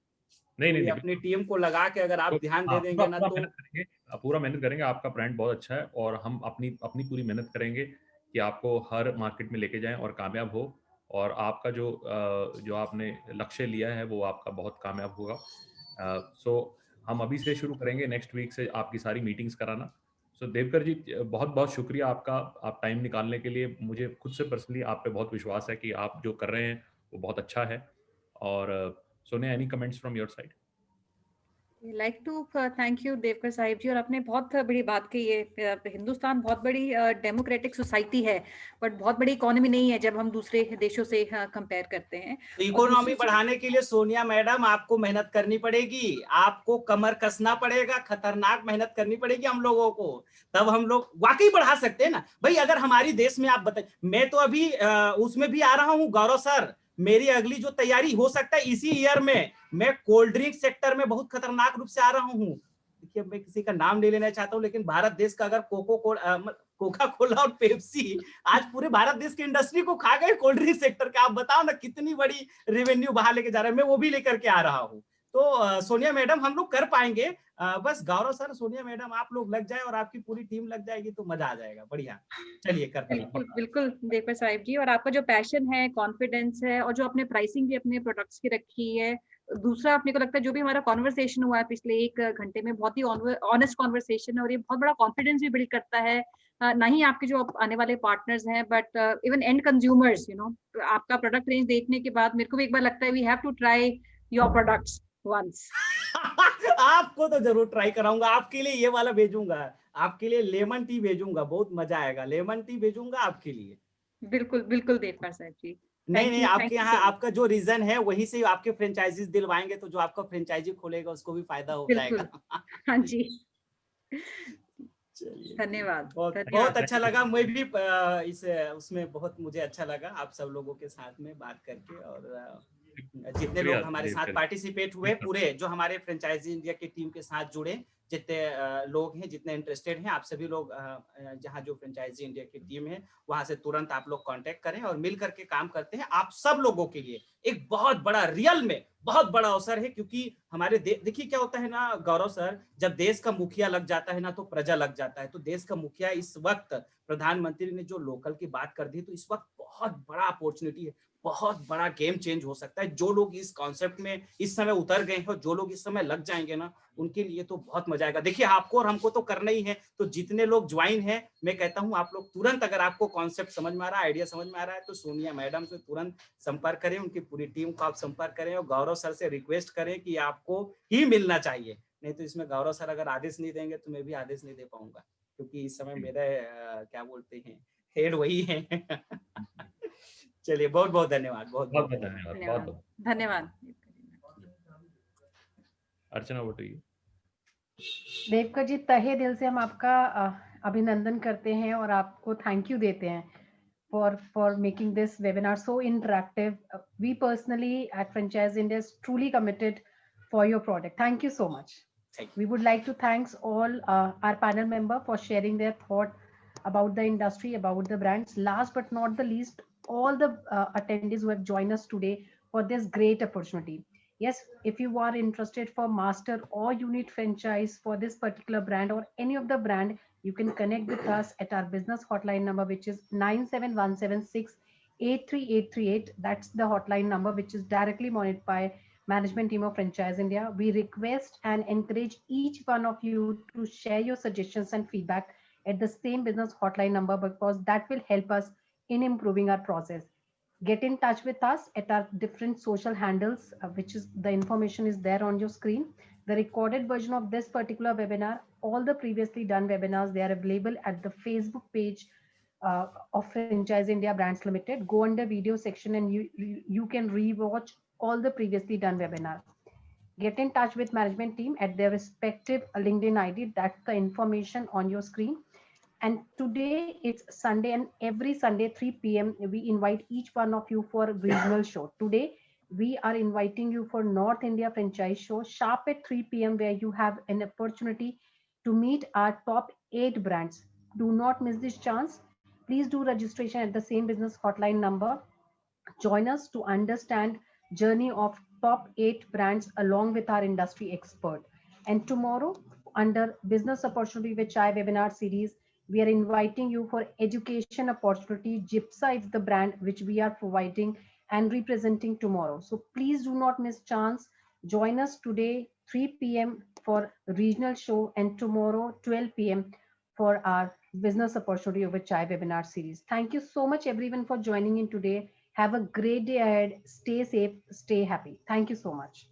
नहीं अपनी टीम को लगा के अगर आप ध्यान दे देंगे ना तो पूरा मेहनत करेंगे। आपका ब्रांड बहुत अच्छा है और हम अपनी पूरी मेहनत करेंगे कि आपको हर मार्केट में लेके जाएं और कामयाब हो। और आपका जो आपने लक्ष्य लिया है वो आपका बहुत कामयाब होगा। सो हम अभी से शुरू करेंगे, नेक्स्ट वीक से आपकी सारी मीटिंग्स कराना। सो देवकर जी बहुत बहुत शुक्रिया आपका, आप टाइम निकालने के लिए। मुझे खुद से पर्सनली आप पे बहुत विश्वास है कि आप जो कर रहे हैं वो बहुत अच्छा है। और Sonia, any comments from your side? Like to thank you Devkar Sahib ji. और आपने बहुत बड़ी बात कही है, हिंदुस्तान बहुत बड़ी डेमोक्रेटिक सोसाइटी है, बट बहुत बड़ी इकोनॉमी नहीं है जब हम दूसरे देशों से कंपेयर करते हैं। इकोनॉमी बढ़ाने के लिए सोनिया मैडम आपको मेहनत करनी पड़ेगी, आपको कमर कसना पड़ेगा, खतरनाक मेहनत करनी पड़ेगी हम लोगों को, तब हम लोग वाकई बढ़ा सकते हैं ना भाई। अगर हमारी देश में आप बताइए, मैं तो अभी उसमें भी आ रहा हूँ गौरव सर, मेरी अगली जो तैयारी हो सकता है इसी ईयर में, मैं कोल्ड ड्रिंक सेक्टर में बहुत खतरनाक रूप से आ रहा हूँ। देखिए मैं किसी का नाम नहीं लेना चाहता हूँ, लेकिन भारत देश का अगर कोका कोला और पेप्सी आज पूरे भारत देश की इंडस्ट्री को खा गए कोल्ड ड्रिंक सेक्टर के, आप बताओ ना कितनी बड़ी रेवेन्यू बाहर लेके जा रहा है। मैं वो भी लेकर के आ रहा हूँ। तो सोनिया मैडम हम लोग कर पाएंगे, बस गौरव सर, सोनिया मैडम आप लोग लग जाए और आपकी पूरी टीम लग जाएगी तो मजा आ जाएगा। बढ़िया, चलिए करते हैं। बिल्कुल देवकर साहिब जी, और आपका जो पैशन है, कॉन्फिडेंस है, और जो अपने प्राइसिंग भी अपने प्रोडक्ट्स की रखी है, दूसरा अपने को लगता है जो भी हमारा कॉन्वर्सेशन हुआ है पिछले 1 घंटे में, बहुत ही ऑनेस्ट कॉन्वर्सेशन है और ये बहुत बड़ा कॉन्फिडेंस भी बिल्ड करता है, ना ही आपके जो आने वाले पार्टनर्स हैं but even and consumers, you know, आपका प्रोडक्ट रेंज देखने के बाद मेरे को भी एक बार लगता है we have to try your products once. आपको तो जरूर ट्राई कराऊंगा, आपके लिए ये वाला भेजूंगा, आपके लिए लेमन टी भेजूंगा, बहुत मजा आएगा, लेमन टी भेजूंगा आपके लिए। बिल्कुल बिल्कुल देवपाल साहब जी, नहीं नहीं, आपके thank you यहाँ so much. आपका जो रीजन है वहीं से आपके फ्रेंचाइजीज दिलवाएंगे, तो जो आपका फ्रेंचाइजी खोलेगा उसको भी फायदा हो बिल्कुल। जाएगा। हाँ जी, चलिए, धन्यवाद बहुत धन्यवाद। बहुत अच्छा लगा, मैं भी इस उसमें बहुत मुझे अच्छा लगा आप सब लोगों के साथ में बात करके, और जितने लोग हमारे साथ पार्टिसिपेट हुए, पूरे जो हमारे फ्रेंचाइजी इंडिया की टीम के साथ जुड़े, जितने लोग हैं, जितने इंटरेस्टेड हैं, आप सभी लोग जहां जो फ्रेंचाइजी इंडिया की टीम है वहां से तुरंत आप लोग कांटेक्ट करें और मिल करके काम करते हैं। आप सब लोगों के लिए एक बहुत बड़ा, रियल में बहुत बड़ा अवसर है, क्योंकि हमारे देखिए क्या होता है ना गौरव सर, जब देश का मुखिया लग जाता है ना तो प्रजा लग जाता है। तो देश का मुखिया इस वक्त, प्रधानमंत्री ने जो लोकल की बात कर दी, तो इस वक्त बहुत बड़ा अपॉर्चुनिटी है, बहुत बड़ा गेम चेंज हो सकता है। जो लोग इस कॉन्सेप्ट में इस समय उतर गए हैं और जो लोग इस समय लग जाएंगे ना, उनके लिए तो बहुत मजा आएगा। देखिए आपको और हमको तो करना ही है, तो जितने लोग ज्वाइन हैं, मैं कहता हूं आप लोग तुरंत, अगर आपको कॉन्सेप्ट समझ में आ रहा है, आइडिया समझ में आ रहा है, तो सोनिया मैडम से तुरंत संपर्क करें, उनकी पूरी टीम को आप संपर्क करें और गौरव सर से रिक्वेस्ट करें कि आपको ही मिलना चाहिए। नहीं तो इसमें गौरव सर अगर आदेश नहीं देंगे तो मैं भी आदेश नहीं दे पाऊंगा, क्योंकि इस समय मेरे क्या बोलते हैं, हेड वही है। चलिए, बहुत बहुत धन्यवाद, बहुत बहुत धन्यवाद, धन्यवाद धन्यवाद। अर्चना, वो तो देवकर जी, तहे दिल से हम आपका अभिनंदन करते हैं और आपको थैंक यू देते हैं for making this webinar so interactive. We personally at Franchise India is truly committed for your product. Thank you so much. We would like to thank all our panel member for sharing their thought about the industry, about the brands. Last but not the least, all the attendees who have joined us today for this great opportunity. Yes, if you are interested for master or unit franchise for this particular brand or any of the brand, you can connect with us at our business hotline number, which is 97176-83838. That's the hotline number, which is directly monitored by management team of Franchise India. We request and encourage each one of you to share your suggestions and feedback at the same business hotline number, because that will help us in improving our process. Get in touch with us at our different social handles, which is the information is there on your screen. The recorded version of this particular webinar, all the previously done webinars, they are available at the Facebook page of Franchise India Brands Limited. Go under video section and you can rewatch all the previously done webinars. Get in touch with management team at their respective LinkedIn ID. That's the information on your screen. And today it's Sunday, and every Sunday 3 p.m. we invite each one of you for a regional show. Today we are inviting you for North India Franchise Show sharp at 3 p.m. where you have an opportunity to meet our top 8 brands. Do not miss this chance. Please do registration at the same business hotline number. Join us to understand journey of top 8 brands along with our industry expert. And tomorrow, under Business Opportunity with Chai webinar series, we are inviting you for education opportunity. Gypsa is the brand which we are providing and representing tomorrow. So please do not miss chance. Join us today 3 p.m. for regional show, and tomorrow 12 p.m. for our Business Opportunity with Chai webinar series. Thank you so much everyone for joining in today. Have a great day ahead. Stay safe, stay happy. Thank you so much.